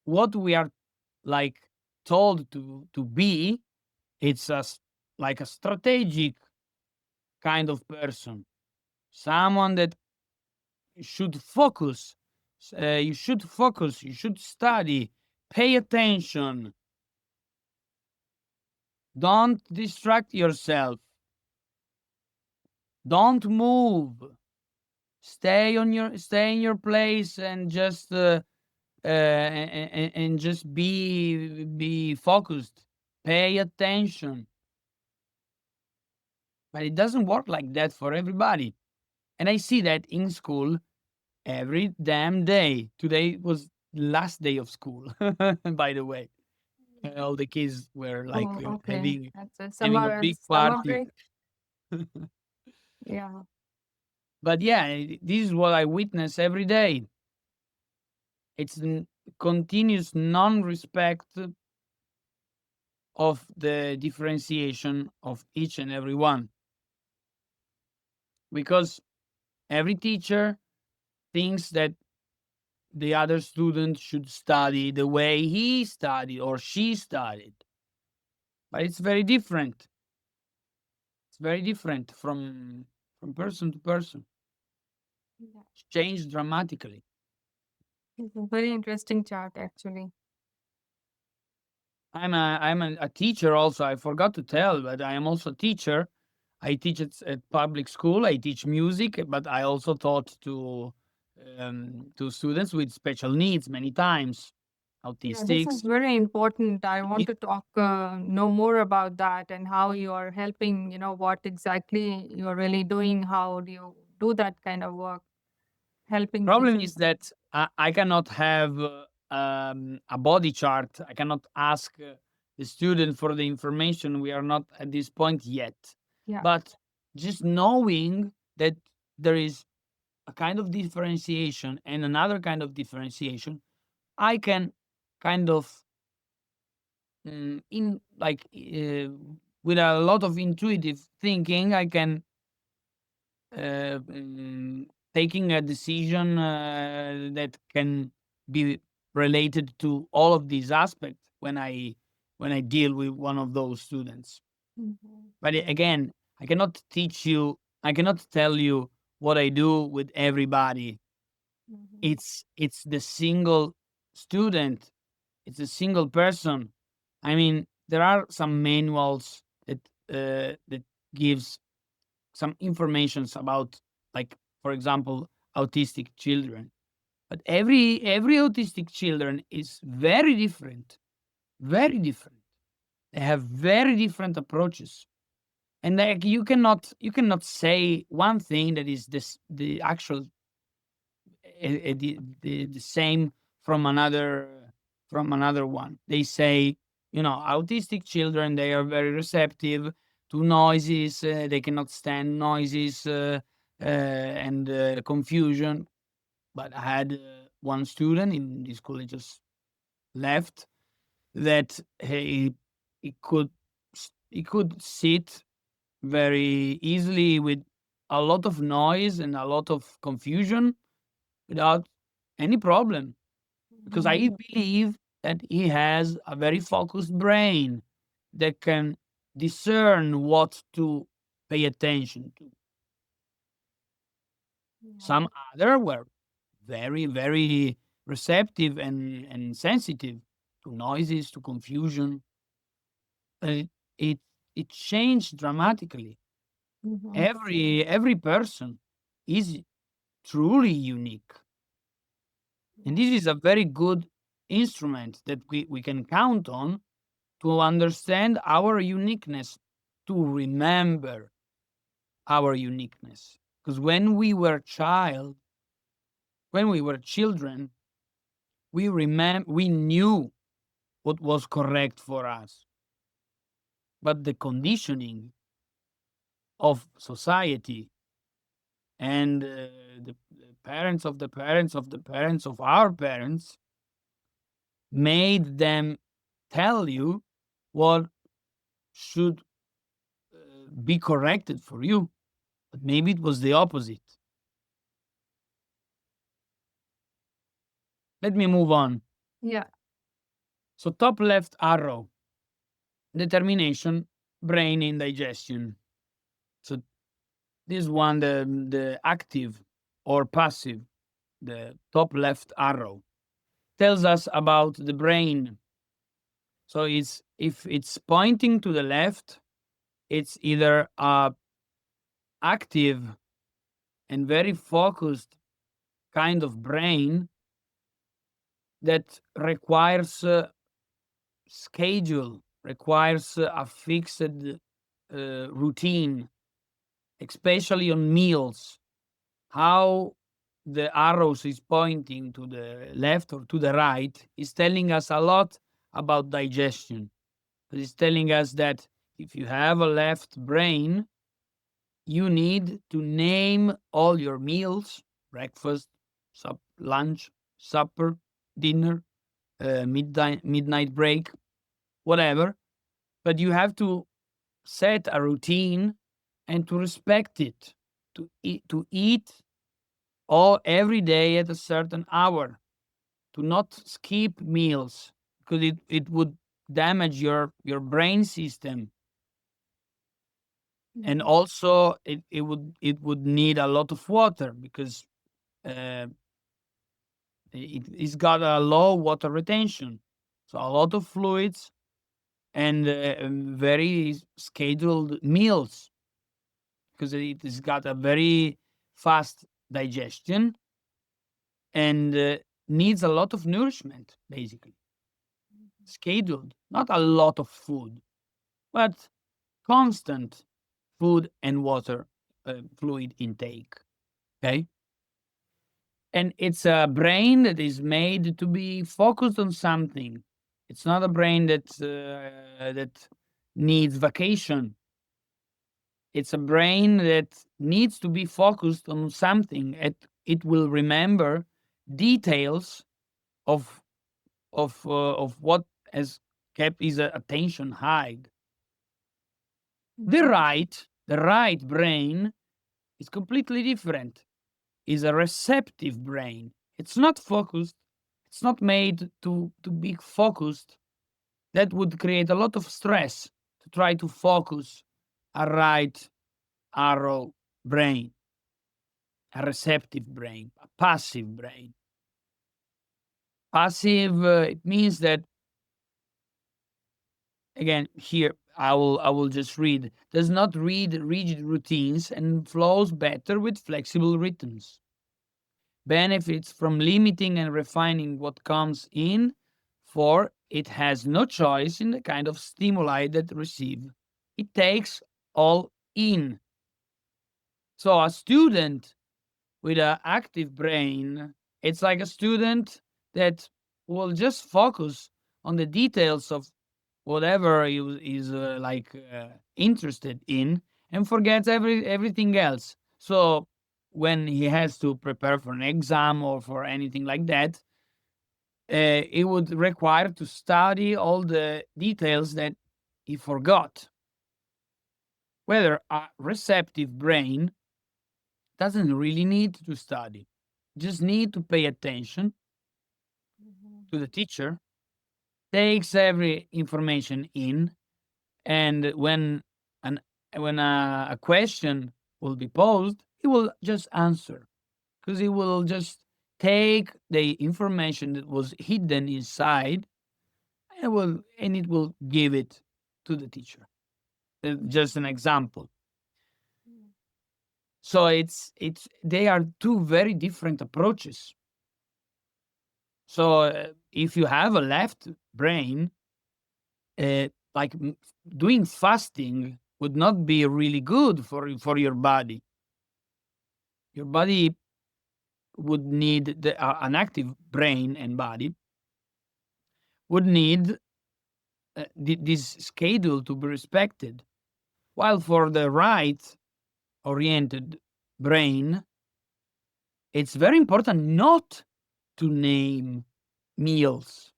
what we are like told to be, it's like a strategic kind of person, someone that should focus. You should focus. You should study. Pay attention. Don't distract yourself. Don't move. Stay in your place and just and just be focused. Pay attention. But it doesn't work like that for everybody. And I see that in school every damn day. Today was last day of school, by the way. All the kids were like Oh, okay. having That's a having a summer big summer party. break. Yeah. But yeah, this is what I witness every day. It's continuous non-respect of the differentiation of each and every one, because every teacher thinks that the other student should study the way he studied or she studied, but it's very different. It's very different from person to person. Yeah. It's changed dramatically. It's a very interesting chart, actually. I'm a teacher also. I forgot to tell, but I am also a teacher. I teach at public school. I teach music, but I also taught to students with special needs many times, Yeah, this is autistics. very important. I want It- to talk, know more about that and how you are helping, what exactly you're really doing. How do you do that kind of work, helping Problem people? is that I cannot have a body chart. I cannot ask the student for the information. We are not at this point yet. Yeah. But just knowing that there is a kind of differentiation and another kind of differentiation, I can kind of in like with a lot of intuitive thinking, I can uh, mm, taking a decision that can be related to all of these aspects when I deal with one of those students. Mhm. But again, I cannot teach you. I cannot tell you what I do with everybody. Mhm. It's the single student. It's a single person. I mean, there are some manuals that gives some informations about, like, for example, autistic children. But every autistic children is very different, very different. They have very different approaches, and like you cannot say one thing that is the actual the same from another one. They say, autistic children, they are very receptive to noises. They cannot stand noises and confusion. But I had one student in this school. I just left that he could sit very easily with a lot of noise and a lot of confusion without any problem, because Mhm. I believe that he has a very focused brain that can discern what to pay attention to. Yeah. Some other were very, very receptive and sensitive to noises, to confusion. It it, it changed dramatically. Mhm. Every person is truly unique. And Yeah. this is a very good instrument that we can count on to understand our uniqueness, to remember our uniqueness. Because when we were children, we knew what was correct for us. But the conditioning of society and the parents of the parents of the parents of our parents made them tell you what should be corrected for you. But maybe it was the opposite. Let me move on. Yeah. So, top left arrow, determination, brain, and digestion. So, this one, the active or passive, the top left arrow, tells us about the brain. So, if it's pointing to the left, it's either a active and very focused kind of brain that requires schedule, requires a fixed routine, especially on meals. How the arrows is pointing to the left or to the right is telling us a lot about digestion. It's telling us that if you have a left brain, you need to name all your meals: breakfast, lunch, supper, dinner, midnight break, whatever. But you have to set a routine and to respect it, to eat all every day at a certain hour, to not skip meals, because it would damage your brain system. And also it would need a lot of water, because uh, it's got a low water retention, so a lot of fluids, and very scheduled meals, because it has got a very fast digestion, and needs a lot of nourishment, basically scheduled, not a lot of food, but constant food and water, fluid intake. Okay. And it's a brain that is made to be focused on something. It's not a brain that needs vacation. It's a brain that needs to be focused on something. It will remember details of of what has kept his attention high. The right brain is completely different. Is a receptive brain. It's not focused. It's not made to be focused. That would create a lot of stress to try to focus a right arrow brain, a receptive brain, a passive brain. Passive, it means that, again, here I will just read. Does not read rigid routines and flows better with flexible rhythms. Benefits from limiting and refining what comes in, for it has no choice in the kind of stimuli that receive. It takes all in. So a student with an active brain, it's like a student that will just focus on the details of whatever he is interested in, and forgets everything else. So when he has to prepare for an exam or for anything like that, it would require to study all the details that he forgot. Whether a receptive brain doesn't really need to study, just need to pay attention to the teacher, takes every information in, and an when a question will be posed, he will just answer, because he will just take the information that was hidden inside, and it will give it to the teacher. Just an example. So it's they are two very different approaches. So if you have a left brain, uh, like doing fasting would not be really good for your body. Your body would need an active brain and body would need this schedule to be respected. While for the right oriented brain, it's very important not to name meals,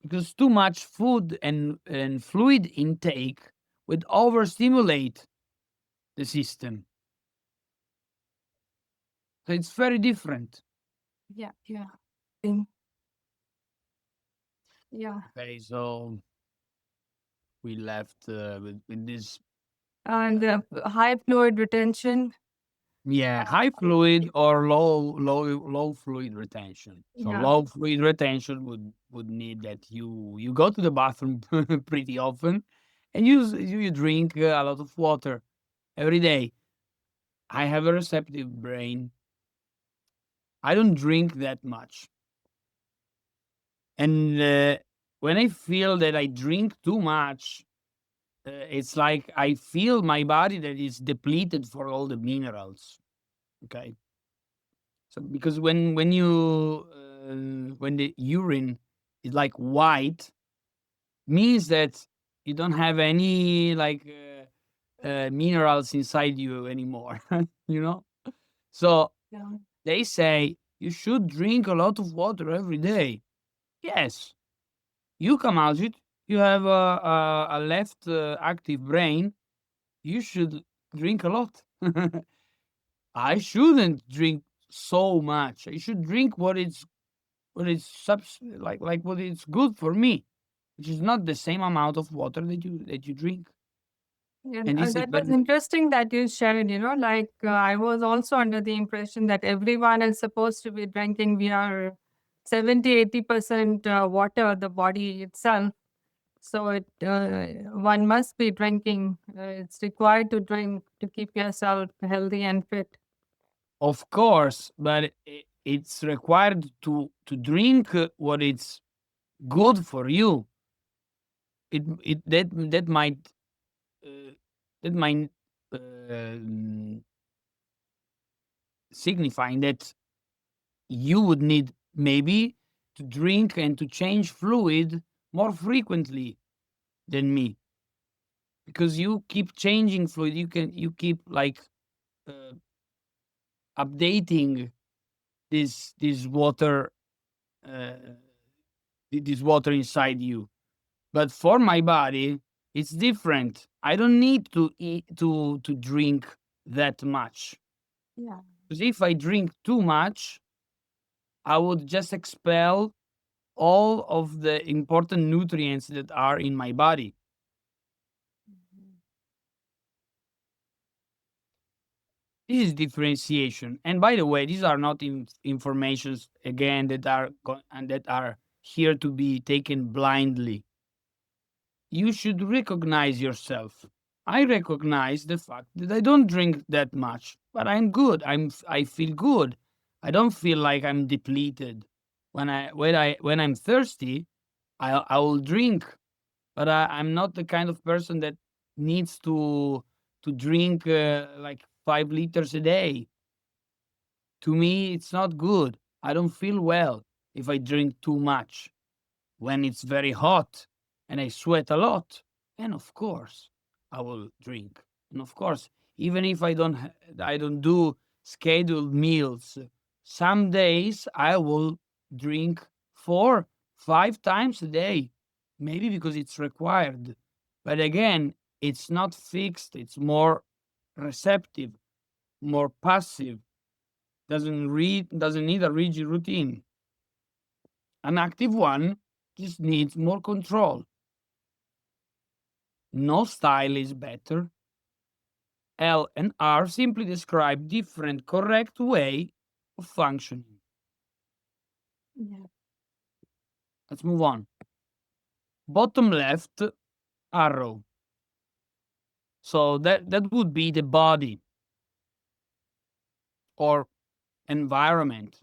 because too much food and fluid intake would overstimulate the system. So it's very different. Yeah, yeah. Mm, yeah. Okay, so we left with this. And high fluid retention. Yeah, high fluid or low fluid retention. So Yeah. low fluid retention would need that you go to the bathroom pretty often, and you drink a lot of water every day. I have a receptive brain. I don't drink that much, and when I feel that I drink too much, it's like I feel my body that is depleted for all the minerals. Okay. So because when the urine is like white, means that you don't have any minerals inside you anymore. You know, so Yeah. they say you should drink a lot of water every day. Yes, you come out it. You have a left active brain. You should drink a lot. I shouldn't drink so much. I should drink what is like what is good for me, which is not the same amount of water that you drink. And And this is that was very interesting that you shared, like I was also under the impression that everyone is supposed to be drinking. We are 70-80% water, the body itself. So one must be drinking. It's required to drink to keep yourself healthy and fit. of course, but it's required to drink what is good for you. It that might uh, that might uh, signifying that you would need maybe to drink and to change fluid more frequently than me, because you keep changing fluid. You keep like uh, updating this water, uh, this water inside you. But for my body, it's different. I don't need to eat to drink that much, Yeah. because if I drink too much, I would just expel all of the important nutrients that are in my body. Mhm. This is differentiation. And by the way, these are not informations again that are and that are here to be taken blindly. You should recognize yourself. I recognize the fact that I don't drink that much, but I'm good. I feel good. I don't feel like I'm depleted. When I'm thirsty, I will drink, but I'm not the kind of person that needs to drink like 5 liters a day. To me, it's not good. I don't feel well if I drink too much. When it's very hot and I sweat a lot, and of course, I will drink. And of course, even if I don't do scheduled meals, some days I will drink 4, 5 times a day, maybe because it's required. But again, it's not fixed. It's more receptive, more passive. Doesn't need a rigid routine. An active one just needs more control. No style is better. L and R simply describe different correct way of functioning. Yeah. Let's move on. Bottom left arrow. So that would be the body or environment.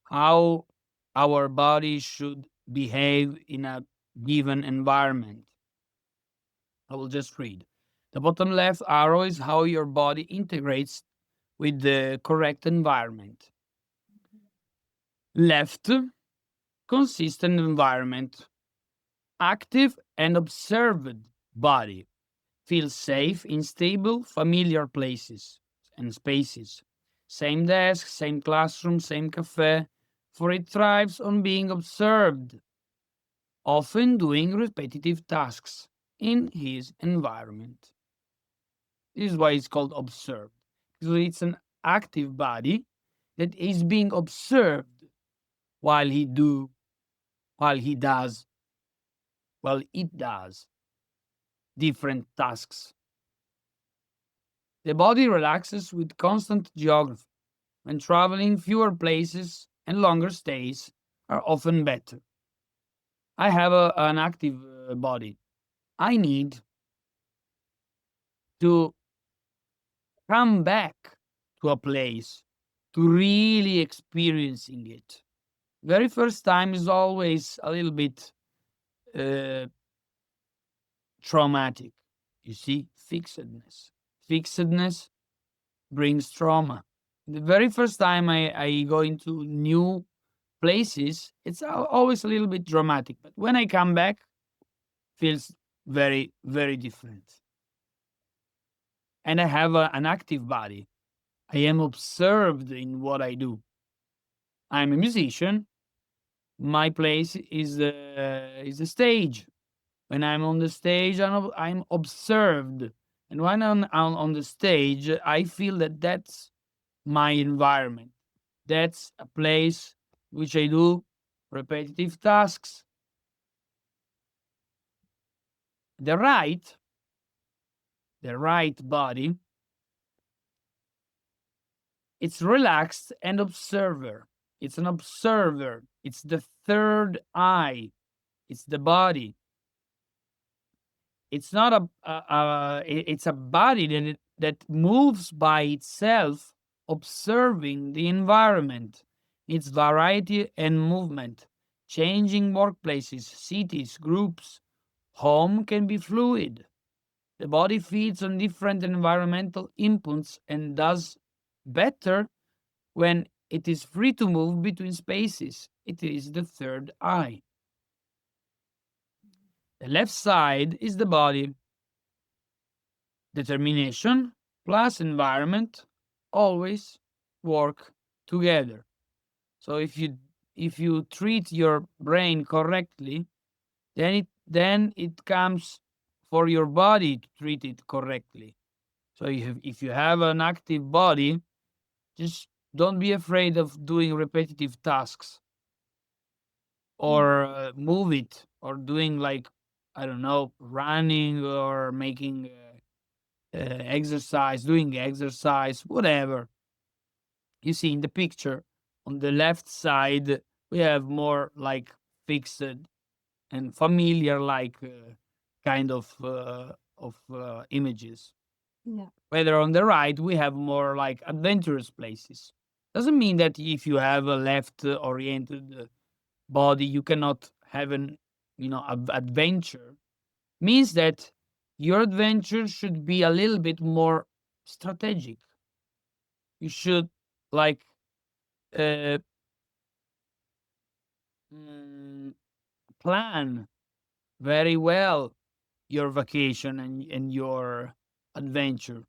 How our body should behave in a given environment. I will just read. The bottom left arrow is how your body integrates with the correct environment. Left, consistent environment. Active and observed body. Feels safe in stable, familiar places and spaces. Same desk, same classroom, same cafe, for it thrives on being observed, often doing repetitive tasks in his environment. This is why it's called observed, because it's an active body that is being observed while he do, while he does, while it does different tasks. The body relaxes with constant geography. When traveling, fewer places and longer stays are often better. I have an active body. I need to come back to a place to really experiencing it. Very first time is always a little bit uh, traumatic. You see, fixedness. Fixedness brings trauma. The very first time I go into new places, it's always a little bit dramatic. But when I come back, feels very, very different. and I have an active body. I am observed in what I do. I'm a musician. My place is the stage. When I'm on the stage, I'm observed, and when I'm on the stage, I feel that that's my environment. That's a place which I do repetitive tasks. The right, the right body, it's relaxed and observer. It's an observer. It's the third eye. It's the body. It's not it's a body that moves by itself, observing the environment, its variety and movement, changing workplaces, cities, groups. Home can be fluid. The body feeds on different environmental inputs and does better when it is free to move between spaces. It is the third eye. The left side is the body. Determination plus environment always work together. So if you treat your brain correctly, then it comes for your body to treat it correctly. So if you have an active body, just don't be afraid of doing repetitive tasks, or move it, or doing, like, I don't know, running or making exercise, doing exercise, whatever. You see in the picture on the left side, we have more like fixed and familiar, like kind of images. Yeah. Whether on the right, we have more like adventurous places. Doesn't mean that if you have a left oriented body, you cannot have an adventure. Means that your adventure should be a little bit more strategic. You should, like, uh, mm, plan very well your vacation and your adventure.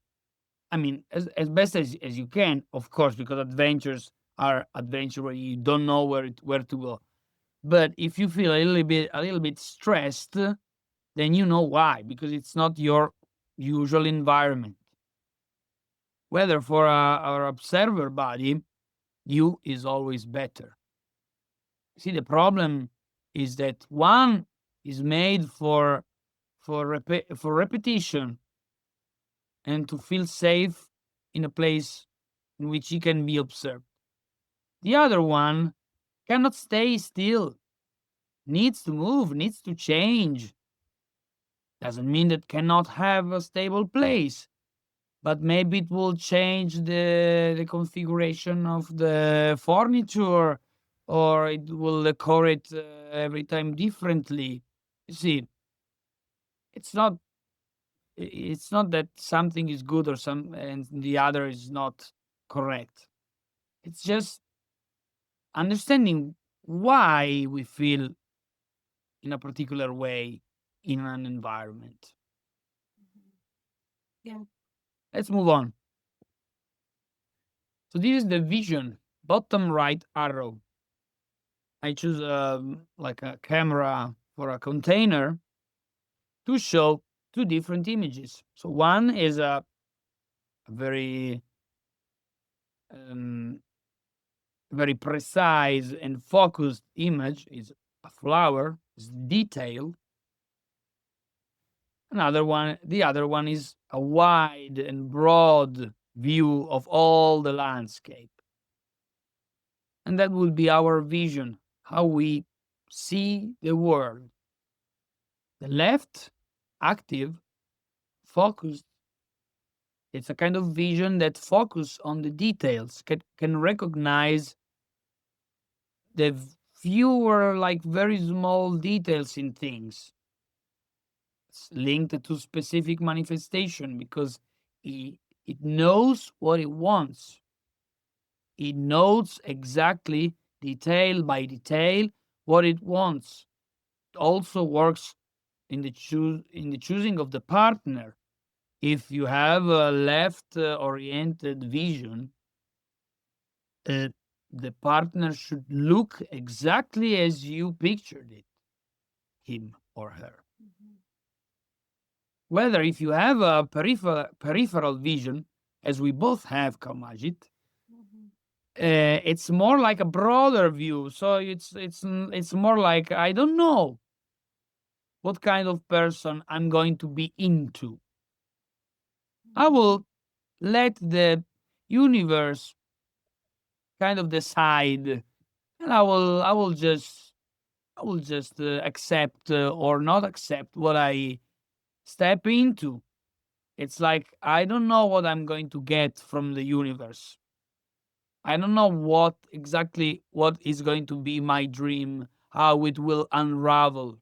I mean, as best as you can, of course, because adventures are adventure where you don't know where to go. But if you feel a little bit stressed, then you know why, because it's not your usual environment. Whether for our observer body, you is always better. See, the problem is that one is made for repetition and to feel safe in a place in which he can be observed. The other one cannot stay still, needs to move, needs to change. Doesn't mean that cannot have a stable place, but maybe it will change the configuration of the furniture, or it will decorate every time differently. You see, it's not it's not that something is good or some and the other is not correct. It's just understanding why we feel in a particular way in an environment. Yeah. Let's move on. So this is the vision, bottom right arrow. I choose like a camera for a container to show two different images. So one is a very um, very precise and focused image, is a flower, is detailed. The other one is a wide and broad view of all the landscape. And that will be our vision, how we see the world. The left, active, focused, it's a kind of vision that focus on the details, can recognize the fewer, like, very small details in things. It's linked to specific manifestation because it knows what it wants. It knows exactly, detail by detail, what it wants. It also works in the choosing of the partner. If you have a left oriented vision, uh, the partner should look exactly as you pictured it, him or her. Whether if you have a peripheral vision, as we both have, Kamajit, it's more like a broader view. So it's more like, I don't know what kind of person I'm going to be into. I will let the universe kind of decide, and I will just accept or not accept what I step into. It's like I don't know what I'm going to get from the universe. I don't know what is going to be my dream, how it will unravel.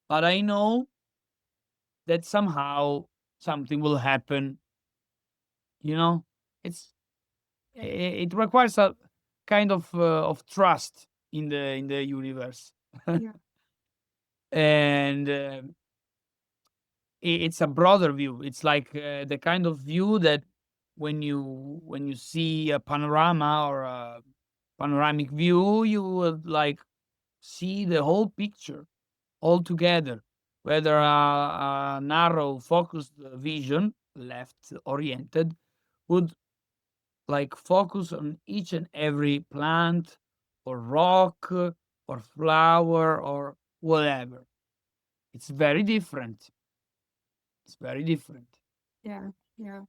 But I know that somehow something will happen. You know, it's it requires a kind of trust in the universe, Yeah. and it's a broader view. It's like the kind of view that when you see a panorama or a panoramic view, you would like see the whole picture all together. Whether a narrow, focused vision, left oriented, would like focus on each and every plant or rock or flower or whatever. It's very different. It's very different. Yeah. Yeah.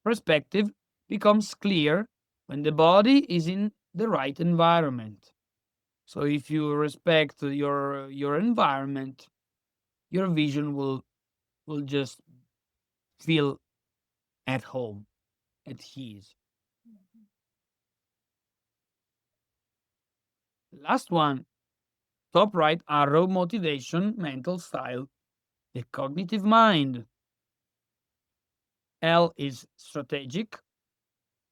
Perspective becomes clear when the body is in the right environment. So if you respect your environment, your vision will just feel at home, at ease. Last one, top right arrow, motivation, mental style, the cognitive mind. L is strategic,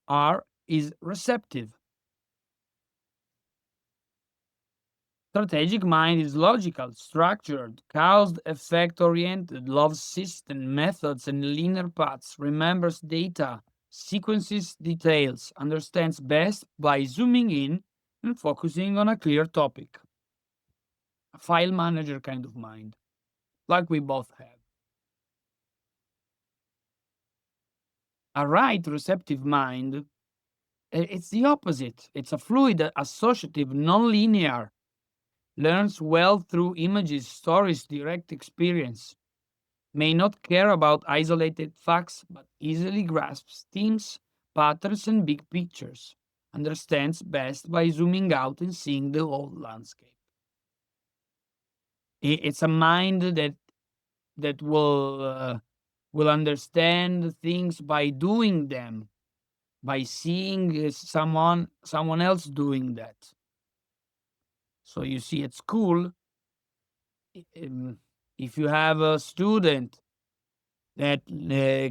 R is receptive. Strategic mind is logical, structured, cause effect oriented, loves system, methods, and linear paths, remembers data, sequences details, understands best by zooming in and focusing on a clear topic. A file manager kind of mind, like we both have. A right receptive mind, it's the opposite. It's a fluid, associative, non-linear, learns well through images, stories, direct experience, may not care about isolated facts, but easily grasps themes, patterns, and big pictures, understands best by zooming out and seeing the whole landscape. It's a mind that will understand things by doing them, by seeing someone else doing that. So you see, at school, um, if you have a student that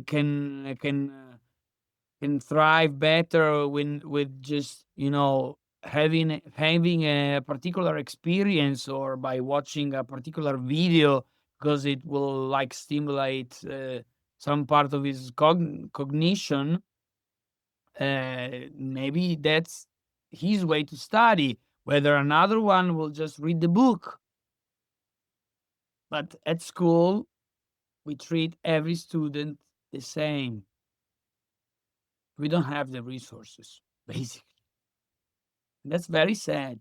can thrive better when with just having a particular experience or by watching a particular video because it will like stimulate some part of his cognition. Maybe that's his way to study. Whether another one will just read the book. But at school, we treat every student the same. We don't have the resources, basically. That's very sad.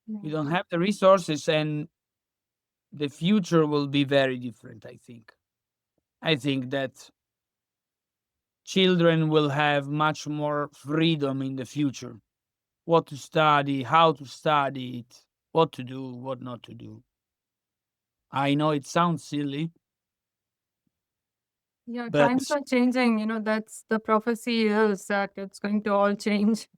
We Yeah. don't have the resources, and the future will be very different, I think. I think that children will have much more freedom in the future. What to study, how to study it, what to do, what not to do. I know it sounds silly, Yeah. but Times are changing. That's the prophecy is that it's going to all change.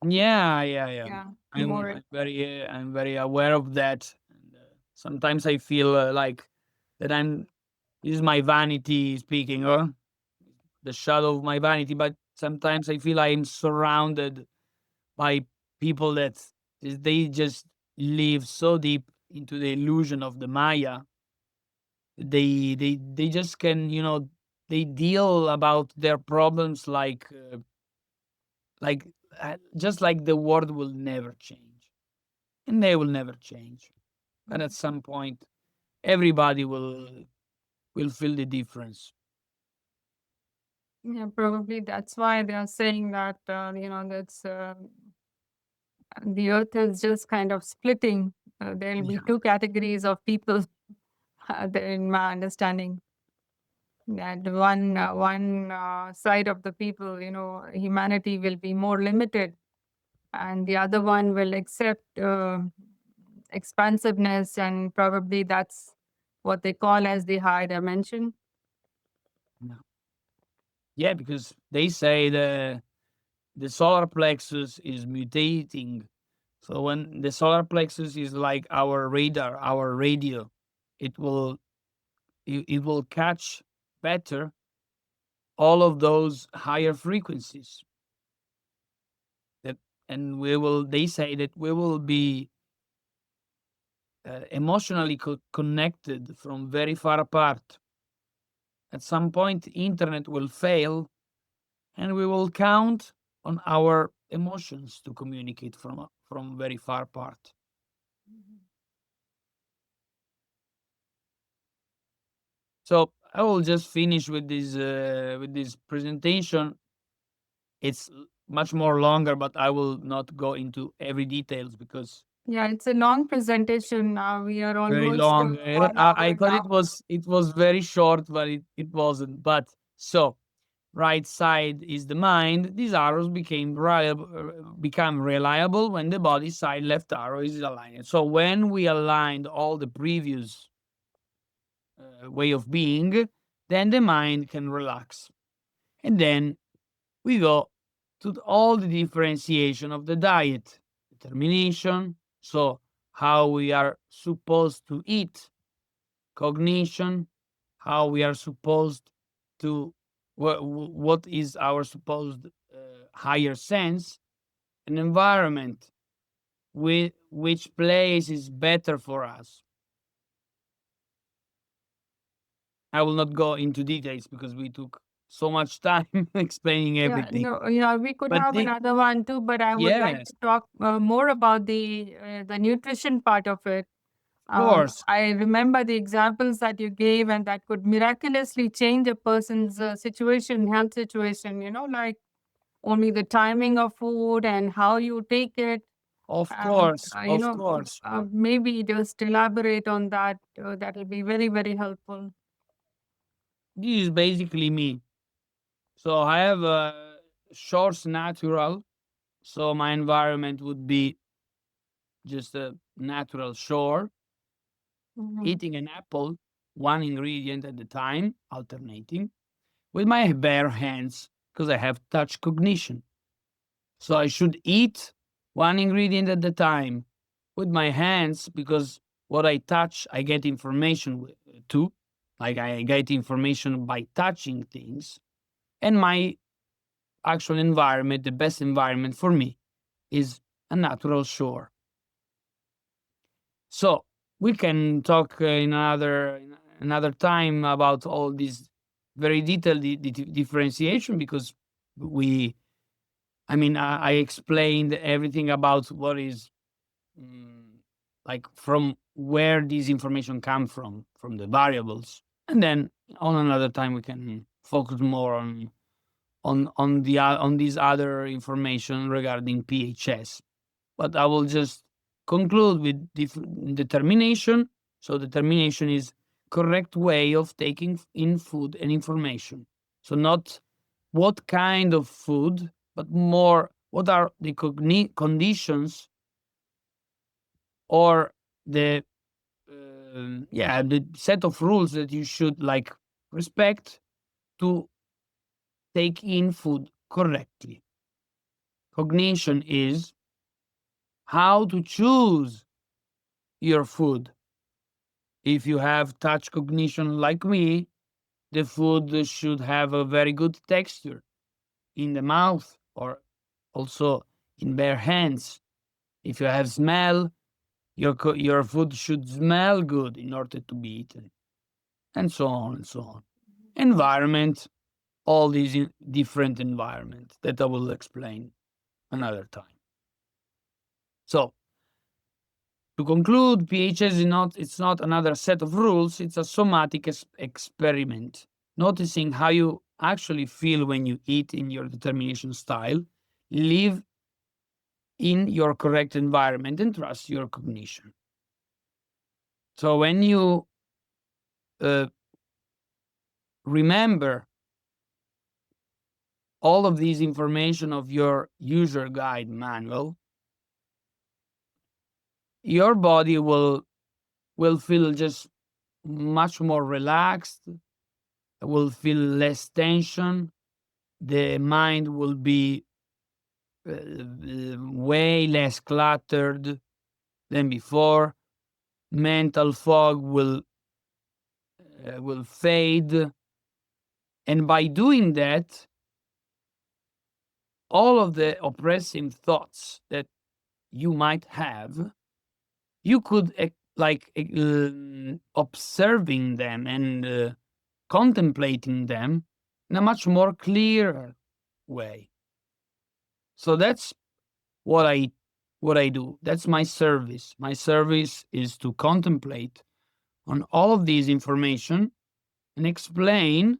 yeah, yeah, yeah. Yeah. I'm, More. I'm very, I'm very aware of that. And, sometimes I feel like that this is my vanity speaking, or the shadow of my vanity. But sometimes I feel I am surrounded by people that they just live so deep into the illusion of the Maya they just can, they deal about their problems like just like the world will never change, and they will never change. But at some point, everybody will feel the difference. Yeah, probably that's why they are saying that, that's the earth is just kind of splitting. There'll be Yeah. two categories of people, in my understanding. That one side of the people, humanity will be more limited, and the other one will accept expansiveness, and probably that's what they call as the high dimension. Yeah. Yeah, because they say the solar plexus is mutating. So when the solar plexus is like our radar, our radio, it will it will catch better all of those higher frequencies. That and we will. They say that we will be emotionally connected from very far apart. At some point, internet will fail, and we will count on our emotions to communicate from very far apart. So I will just finish with this presentation. It's much more longer, but I will not go into every details because Yeah, it's a long presentation now. We are very almost long. 1 hour I thought now. it was very short, but it wasn't. But so right side is the mind. These arrows become reliable when the body side left arrow is aligned. So when we aligned all the previous way of being, then the mind can relax. And then we go to all the differentiation of the diet, determination, so how we are supposed to eat, cognition, how we are supposed to, what is our supposed higher sense, an environment, which place is better for us. I will not go into details because we took so much time explaining Yeah, everything. no, yeah, we could But have another one too, but I would like to yes, talk more about the nutrition part of it. of course, I remember the examples that you gave, and that could miraculously change a person's situation, health situation. Like only the timing of food and how you take it, of and course, of course. maybe just elaborate on that. That will be very, very helpful. This is basically me. So I have a shorts natural. So my environment would be just a natural shore, Mhm. eating an apple, one ingredient at a time, alternating with my bare hands because I have touch cognition. So I should eat one ingredient at a time with my hands because what I touch, I get information too. Like I get information by touching things. And my actual environment, the best environment for me, is a natural shore. So we can talk in another time about all this very detailed differentiation because we, I mean, I explained everything about what is like from where this information come from the variables, and then on another time we can focus more on this other information regarding PHS. But I will just conclude with determination. So determination is correct way of taking in food and information. So not what kind of food, but more what are the conditions or the the set of rules that you should like respect to take in food correctly. Cognition is how to choose your food. If you have touch cognition like me, the food should have a very good texture in the mouth or also in bare hands. If you have smell, your food should smell good in order to be eaten. and so on and so on. Environment, all these different environments that I will explain another time. So, to conclude, PHS it's not another set of rules, it's a somatic experiment, noticing how you actually feel when you eat in your determination style, live in your correct environment, and trust your cognition. So when you remember all of these information of your user guide manual, your body will feel just much more relaxed, will feel less tension, the mind will be way less cluttered than before, mental fog will fade, and by doing that, all of the oppressive thoughts that you might have, you could observing them and contemplating them in a much more clear way. So that's what I do. That's my service. My service is to contemplate on all of these information and explain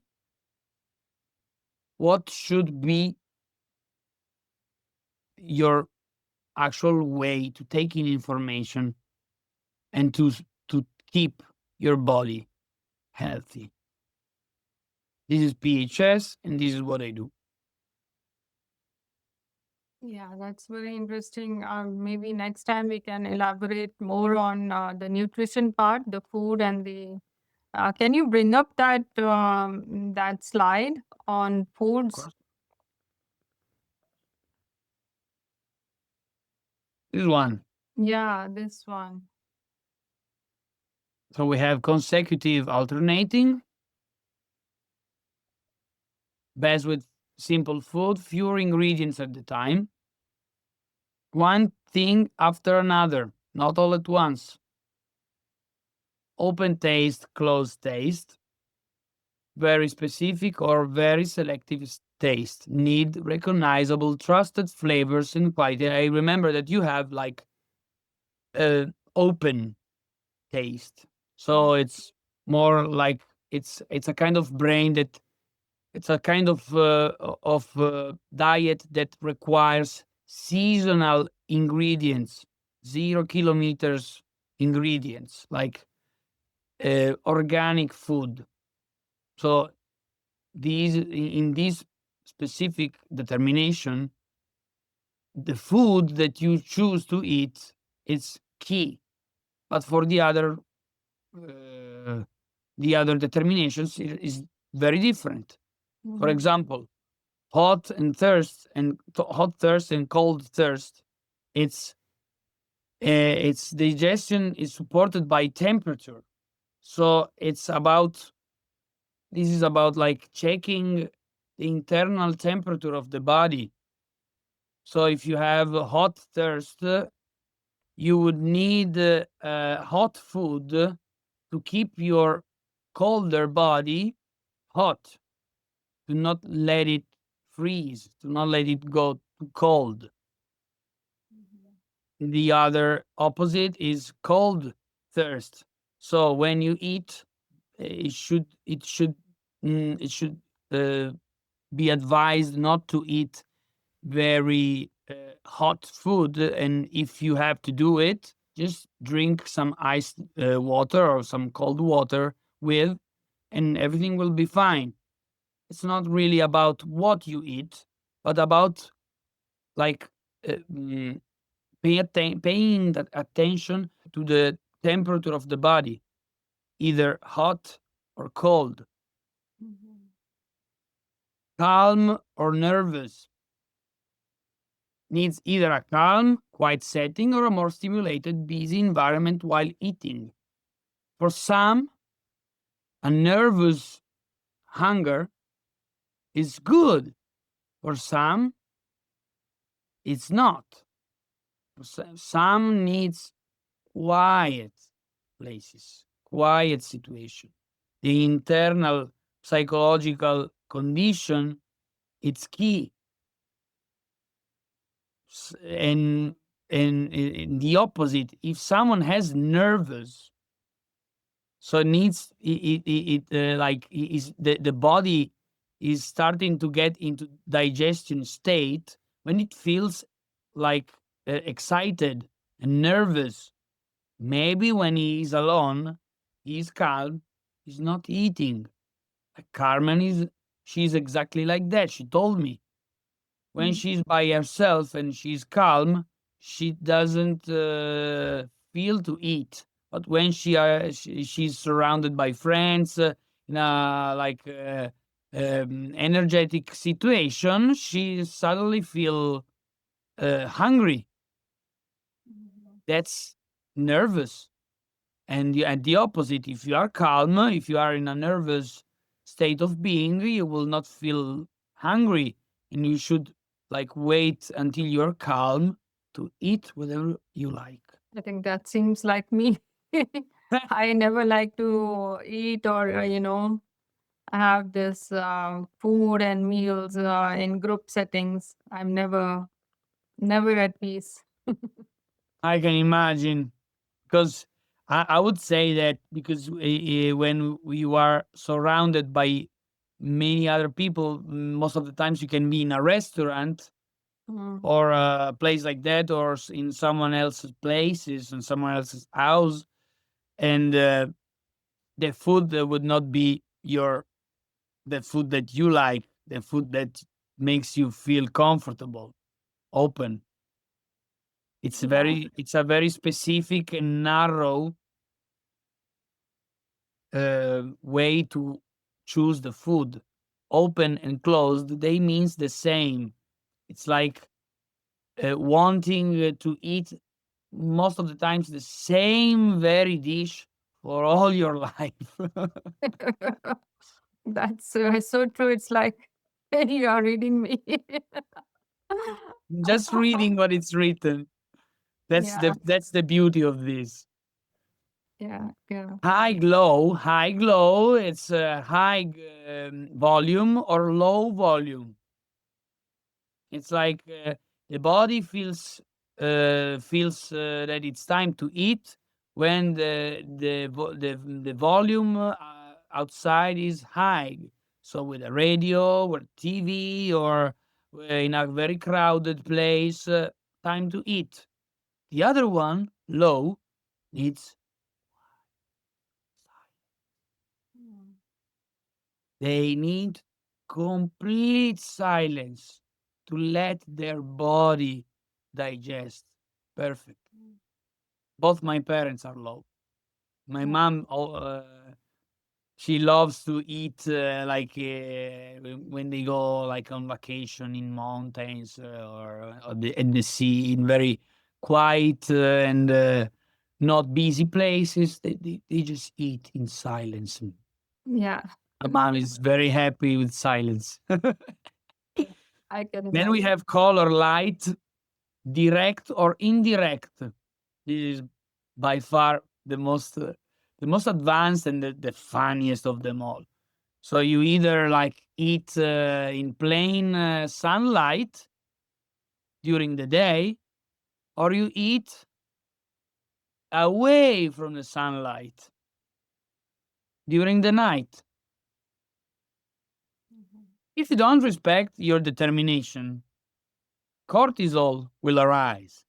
what should be your actual way to take in information and to keep your body healthy. This is PHS, and this is what I do. Yeah, that's very interesting. Maybe next time we can elaborate more on the nutrition part, the food and the. Can you bring up that slide on Of foods? course. This one. Yeah, this one. So we have consecutive alternating, best with simple food, fewer ingredients at the time, one thing after another, not all at once, open taste, closed taste, very specific or very selective taste, need recognizable, trusted flavors and quality. I remember that you have like open taste, so it's more like it's a kind of brain that it's a kind of diet that requires seasonal ingredients, 0 kilometers ingredients, like organic food. So in this specific determination, the food that you choose to eat is key. But for the other determinations is very different. For example, hot thirst and cold thirst. Its digestion is supported by temperature. So this is about like checking the internal temperature of the body. So if you have a hot thirst, you would need hot food to keep your colder body hot, to not let it freeze, to not let it go too cold. The other opposite is cold thirst. So when you eat, it should be advised not to eat very hot food, and if you have to do it, just drink some iced water or some cold water with, and everything will be fine. It's not really about what you eat, but about like paying that attention to the temperature of the body, either hot or cold, calm or nervous. Needs either a calm, quiet setting or a more stimulated, busy environment while eating. For some, a nervous hunger is good. For some, it's not. Some needs quiet places, quiet situation. the internal psychological condition, it's key. And in the opposite, if someone has nervous, so it needs like is the body is starting to get into digestion state when it feels like excited and nervous. Maybe when he is alone, he's calm, he's not eating. Like Carmen is, she's exactly like that. She told me when she's by herself and she's calm, she doesn't feel to eat. But when she's surrounded by friends in a like energetic situation, she suddenly feel hungry. That's nervous. And at the opposite, if you are calm, if you are in a nervous state of being, you will not feel hungry, and you should like wait until you're calm to eat whatever you like. I think that seems like me. I never like to eat or, have this food and meals in group settings. I'm never at peace. I can imagine, because I would say that because when you are surrounded by many other people, most of the times you can be in a restaurant Mm. or a place like that, or in someone else's places, in someone else's house, and the food would not be the food that you like, the food that makes you feel comfortable, open. Yeah. It's a very specific and narrow way to choose the food. Open and closed, they means the same. It's like wanting to eat most of the times the same very dish for all your life. That's so true. It's like you are reading me. Just reading what it's written. Yeah, That's the beauty of this. yeah, yeah. High glow. It's high volume or low volume. It's like the body feels that it's time to eat when the volume outside is high. So with a radio or TV or in a very crowded place, time to eat. The other one, low, needs Mm. they need complete silence to let their body digest. Perfect. Both my parents are low. My Yeah. mom, she loves to eat like when they go like on vacation in mountains or in the sea, in very quiet and not busy places. They just eat in silence. Yeah, My mom is very happy with silence. I can Then we imagine. have color, light, direct or indirect. This is by far the most advanced and the funniest of them all. So you either like eat in plain sunlight during the day, or you eat away from the sunlight during the night. Mhm. If you don't respect your determination, cortisol will arise.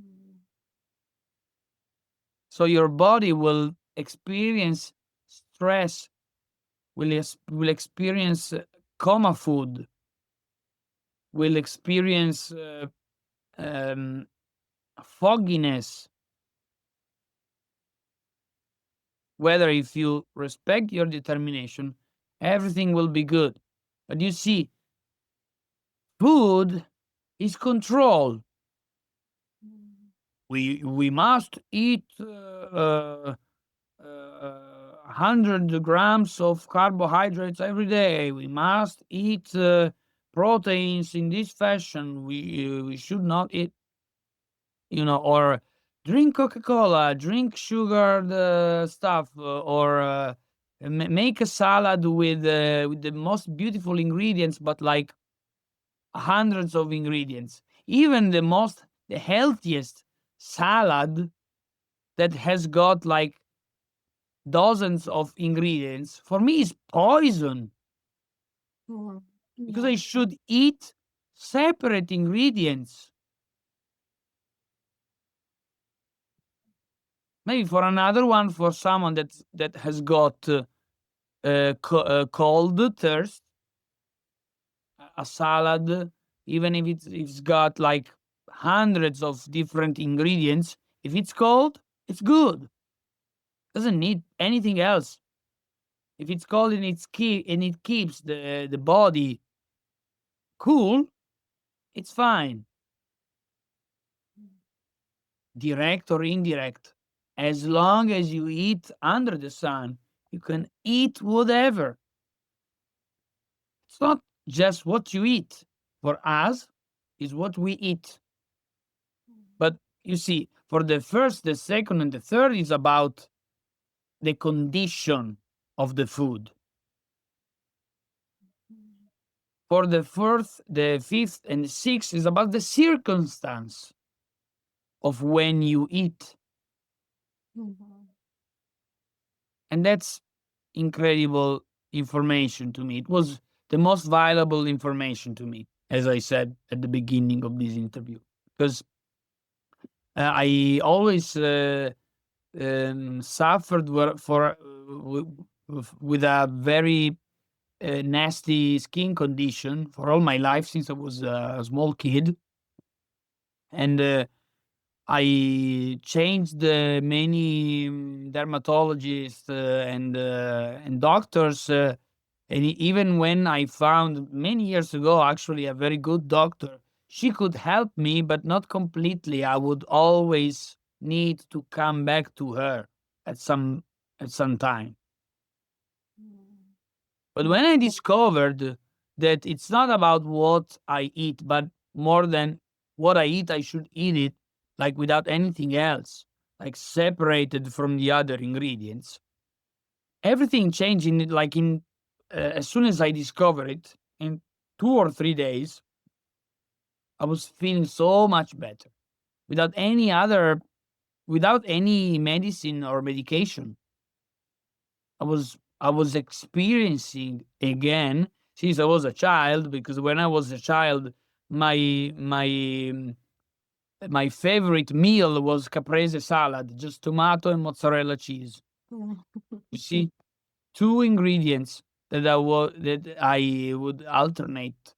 Mm. So your body will experience stress, will experience coma food, will experience um, fogginess. Whether if you respect your determination, everything will be good. But you see, food is control. Mm. We must eat 100 grams of carbohydrates every day. We must eat proteins in this fashion. We should not eat, or drink Coca-Cola, drink sugared stuff, or make a salad with the most beautiful ingredients, but like hundreds of ingredients. Even the healthiest salad that has got like dozens of ingredients, for me is poison, Mhm. because Yeah. I should eat separate ingredients. Maybe for another one, for someone that has got cold thirst, a salad, even if it's got like hundreds of different ingredients, if it's cold, it's good. Doesn't need anything else. If it's cold and it keeps the body cool, it's fine. Direct or indirect, as long as you eat under the sun, you can eat whatever. It's not just what you eat. For us, is what we eat. But you see, for the first, the second, and the third is about the condition of the food. For the fourth, the fifth, and the sixth is about the circumstance of when you eat. Mhm. And that's incredible information to me. It was the most valuable information to me, as I said at the beginning of this interview, because I always suffered with a very nasty skin condition for all my life since I was a small kid, and I changed many dermatologists and doctors. And even when I found many years ago, actually, a very good doctor, she could help me, but not completely. I would always need to come back to her at some at some time. But when I discovered that it's not about what I eat, but more than what I eat, I should eat it like without anything else, like separated from the other ingredients. Everything changed in it, like in as soon as I discovered it, in 2 or 3 days, I was feeling so much better without without any medicine or medication. I was experiencing again since I was a child, because when I was a child, my my mm, my favorite meal was caprese salad, just tomato and mozzarella cheese. Mhm. You see, two ingredients that I would alternate.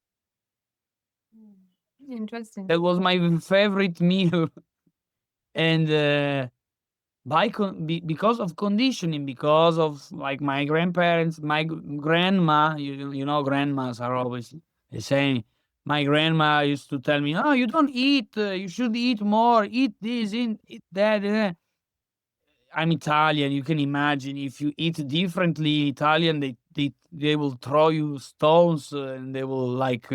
Interesting. That was my favorite meal, and because of conditioning, because of like my grandparents, my grandma, you know, grandmas are always the same. My grandma used to tell me, "Oh, you don't eat. You should eat more. Eat this, eat that." I'm Italian. You can imagine if you eat differently Italian, they will throw you stones, and they will like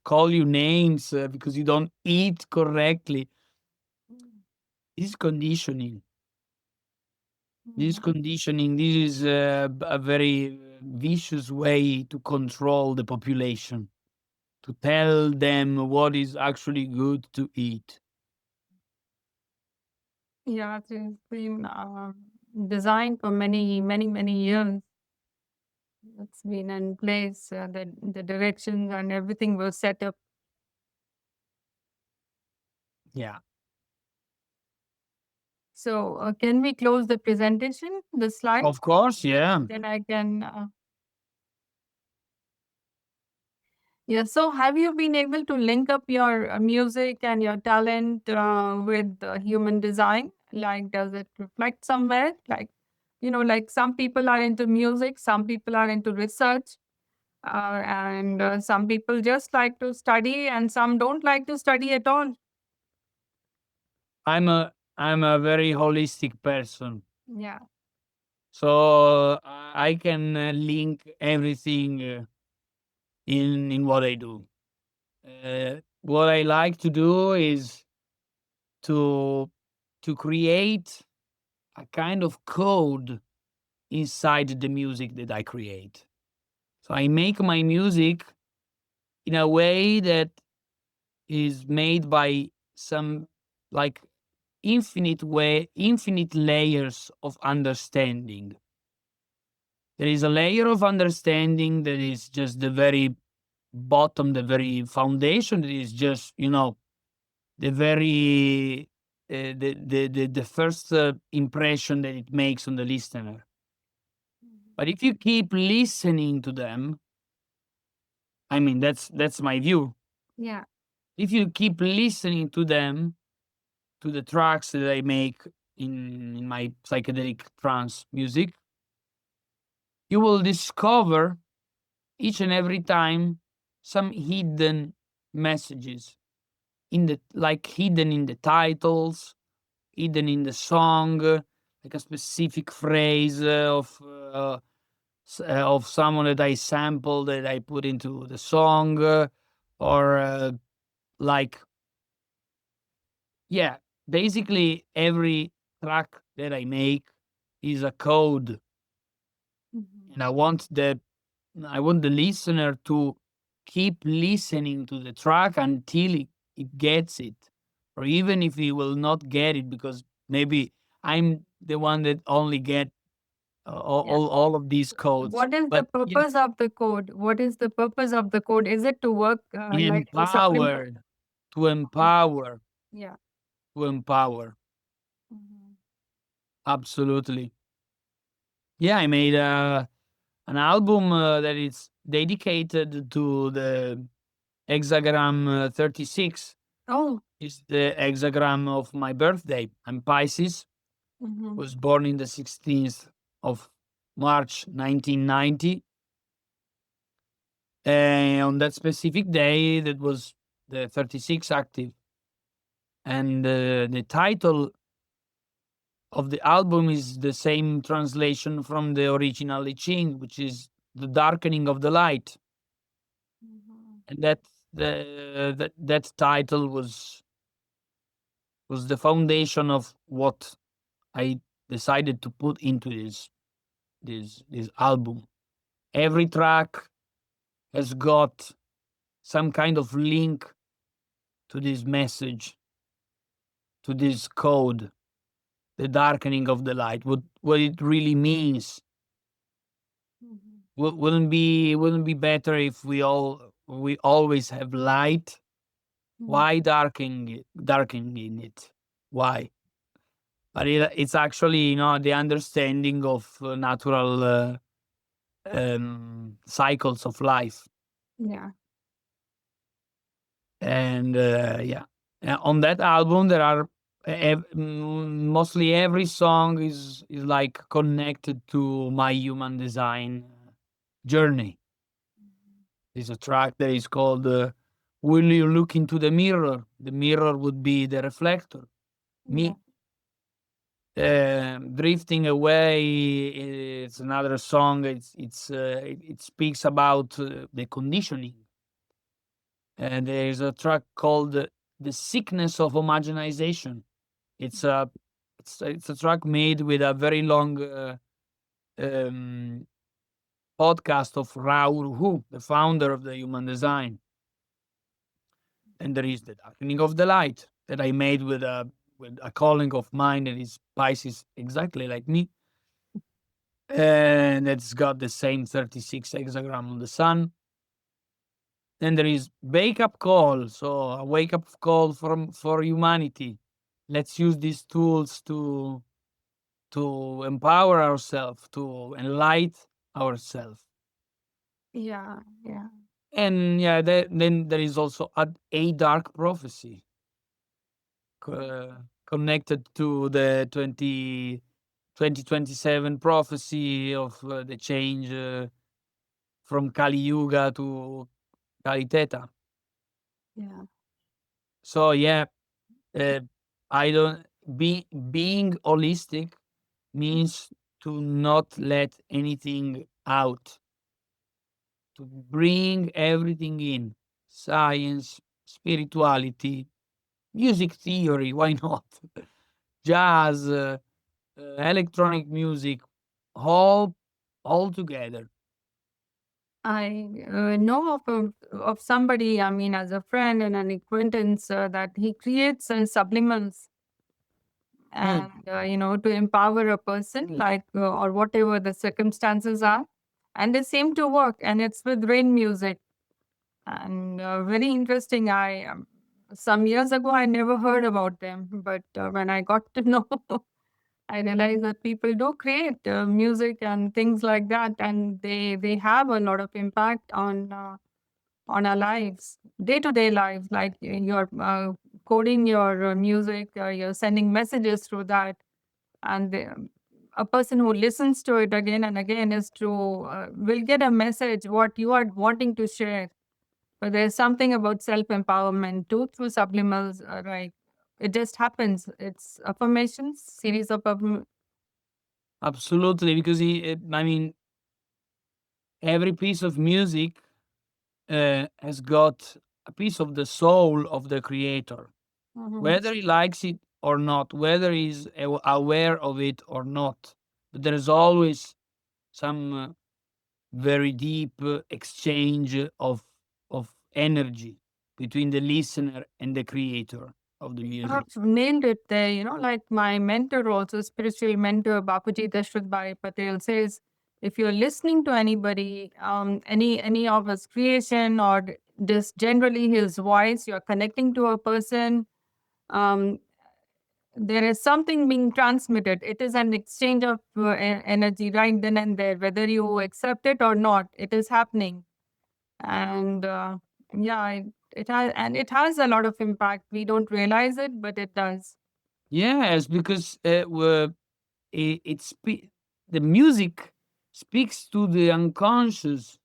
call you names because you don't eat correctly. This is conditioning. This Mhm. conditioning, this is a very vicious way to control the population, to tell them what is actually good to eat. Yeah, it's been designed for many, many, many years. It's been in place. The directions and everything was set up. Yeah. So, can we close the presentation, the slide? Of course, yeah. Then I can. Yeah. So, have you been able to link up your music and your talent with human design? Like, does it reflect somewhere? Like, like some people are into music, some people are into research, and some people just like to study, and some don't like to study at all. I'm a very holistic person. Yeah. So I can link everything in what I do. What I like to do is to to create a kind of code inside the music that I create. So I make my music in a way that is made by some like infinite layers of understanding. There is a layer of understanding that is just the very bottom, the very foundation, that is just, the very the first impression that it makes on the listener. But if you keep listening to them, I mean, that's my view. Yeah. If you keep listening to them, to the tracks that I make in my psychedelic trance music, you will discover each and every time some hidden messages in the like hidden in the titles, hidden in the song, like a specific phrase of someone that I sampled that I put into the song, or like yeah, basically every track that I make is a code, and I want the listener to keep listening to the track until it gets it, or even if he will not get it, because maybe I'm the one that only get Yeah. all of these codes. What is the But purpose of the code? What is the purpose of the code? Is it to work like to supplement? empowered to empower Yeah. to empower. Mhm. Absolutely. Yeah, I made an album that is dedicated to the hexagram 36. Oh. Is the hexagram of my birthday. I'm Pisces. Mhm. Was born in the 16th of March 1990. And on that specific day, that was the 36 active. And the title of the album is the same translation from the original I Ching, which is the darkening of the light. Mhm. And that title was the foundation of what I decided to put into this album. Every track has got some kind of link to this message, to this code, the darkening of the light. What it really means. Mhm. Wouldn't be better if we always have light? Mhm. Why darkening it? Why? But it's actually, the understanding of natural cycles of life. Yeah. And yeah, on that album there are mostly every song is like connected to my human design journey. There's a track that is called "Will You Look Into the Mirror?" The mirror would be the reflector, Yeah. me. Drifting away, it's another song. It speaks about the conditioning. And there's a track called "The Sickness of Homogenization." It's a it's a track made with a very long um, podcast of Raoul Hu, the founder of the Human Design. And there is the darkening of the light that I made with a calling of mine that is Pisces, exactly like me, and it's got the same 36 hexagram on the sun. Then there is wake up call, so a wake up call for humanity. Let's use these tools to empower ourselves, to enlighten ourselves. Yeah. Yeah. And yeah, then there is also a dark prophecy connected to the 2027 prophecy of the change from Kali Yuga to Kali Theta. Yeah. So yeah, uh, I don't being holistic means to not let anything out, to bring everything in: science, spirituality, music theory. Why not? jazz, electronic music, all all together. I know of somebody, I mean, as a friend and an acquaintance, that he creates supplements Mm. and, to empower a person, like, or whatever the circumstances are. And they seem to work, and it's with rain music. And very interesting. Some years ago, I never heard about them, but when I got to know, I realized that people do create music and things like that, and they have a lot of impact on our lives, day to day lives. Like you're coding your music, you're sending messages through that, and a person who listens to it again and again is to will get a message what you are wanting to share. But there's something about self empowerment too through subliminals, right? It just happens. It's affirmations, series of Absolutely, because I mean, every piece of music has got a piece of the soul of the creator, Mhm. whether he likes it or not, whether he's aware of it or not. But there is always some very deep exchange of energy between the listener and the creator of the You music. have nailed it there, like my mentor, also spiritual mentor, Bapuji Dashrath Bhai Patel says, if you're listening to anybody, any of his creation or just generally his voice, you're connecting to a person, um, there is something being transmitted. It is an exchange of energy right then and there, whether you accept it or not, it is happening. And yeah, it has a lot of impact. We don't realize it, but it does. Yes, because the music speaks to the unconscious,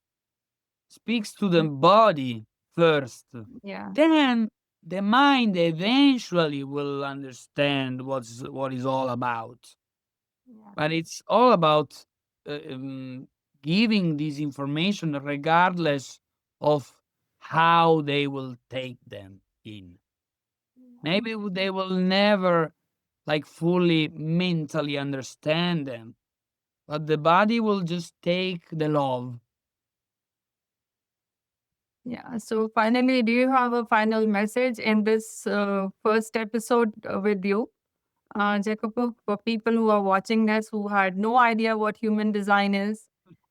speaks to the Mm, body first. yeah. Then the mind eventually will understand what is all about. Yeah. But it's all about giving this information regardless of how they will take them in. Maybe they will never like fully mentally understand them, but the body will just take the love. Yeah. So finally, do you have a final message in this first episode with you, Jacopo, for people who are watching this who had no idea what human design is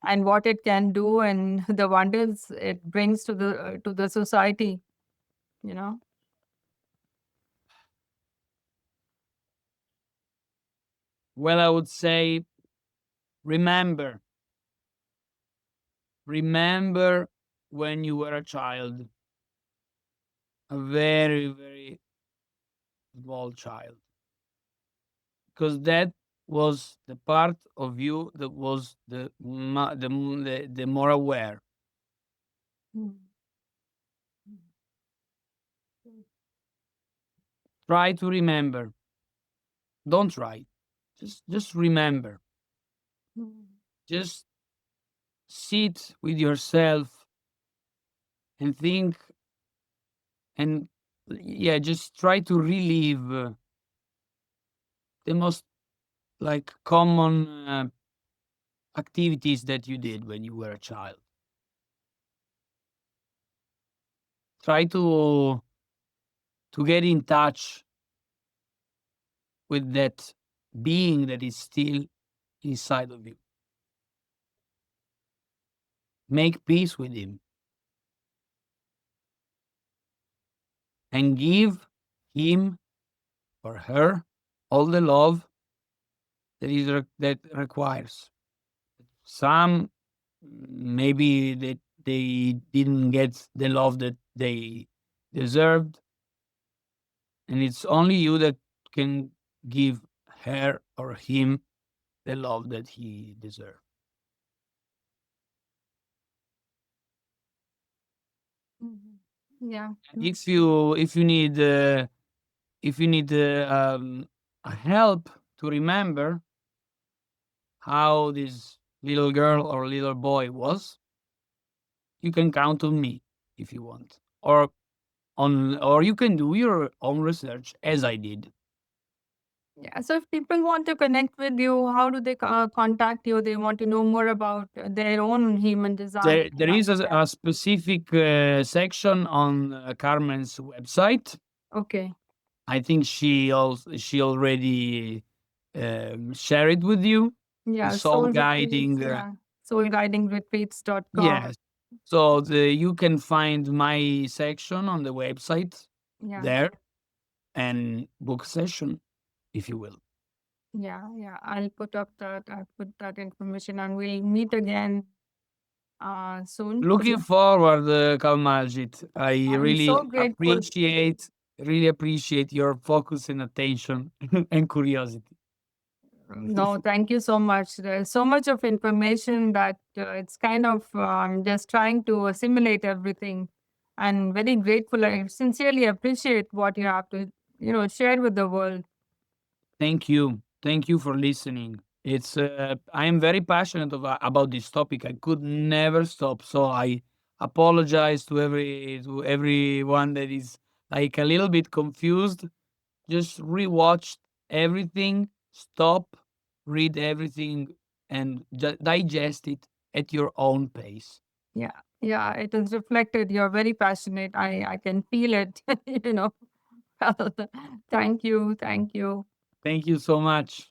and what it can do and the wonders it brings to the society? You know. Well, I would say remember, remember when you were a child, a very, very small child, because that was the part of you that was the more aware. Mm. Try to remember. Don't try. Just remember. Mm. Just sit with yourself and think, and yeah, just try to relive the most like common activities that you did when you were a child. Try to get in touch with that being that is still inside of you. Make peace with him and give him or her all the love that requires. Some maybe that they didn't get the love that they deserved, and it's only you that can give her or him the love that he deserved. Mhm. Yeah. And if you need a help to remember how this little girl or little boy was, you can count on me if you want, or you can do your own research as I did. Yeah. So if people want to connect with you, how do they contact you? They want to know more about their own human design. There is a specific section on Carmen's website. Okay. I think she already shared it with you. Yeah. Soul Soul retreats. guiding. Yeah. Soulguidingretreats.com. Yes. So you can find my section on the website Yeah. there and book a session if you will. Yeah. Yeah. I'll put that information and we'll meet again soon. Looking forward, Kalmajit. I I'm so grateful. really appreciate your focus and attention and curiosity. No, thank you so much. There's so much of information that it's kind of just trying to assimilate everything. And very grateful. I sincerely appreciate what you have to, share with the world. Thank you. Thank you for listening. It's I am very passionate about this topic. I could never stop. So I apologize to everyone that is like a little bit confused. Just rewatch everything, stop, read everything, and digest it at your own pace. Yeah. Yeah. It is reflected. You're very passionate. I can feel it, you know. Thank you. Thank you. Thank you so much.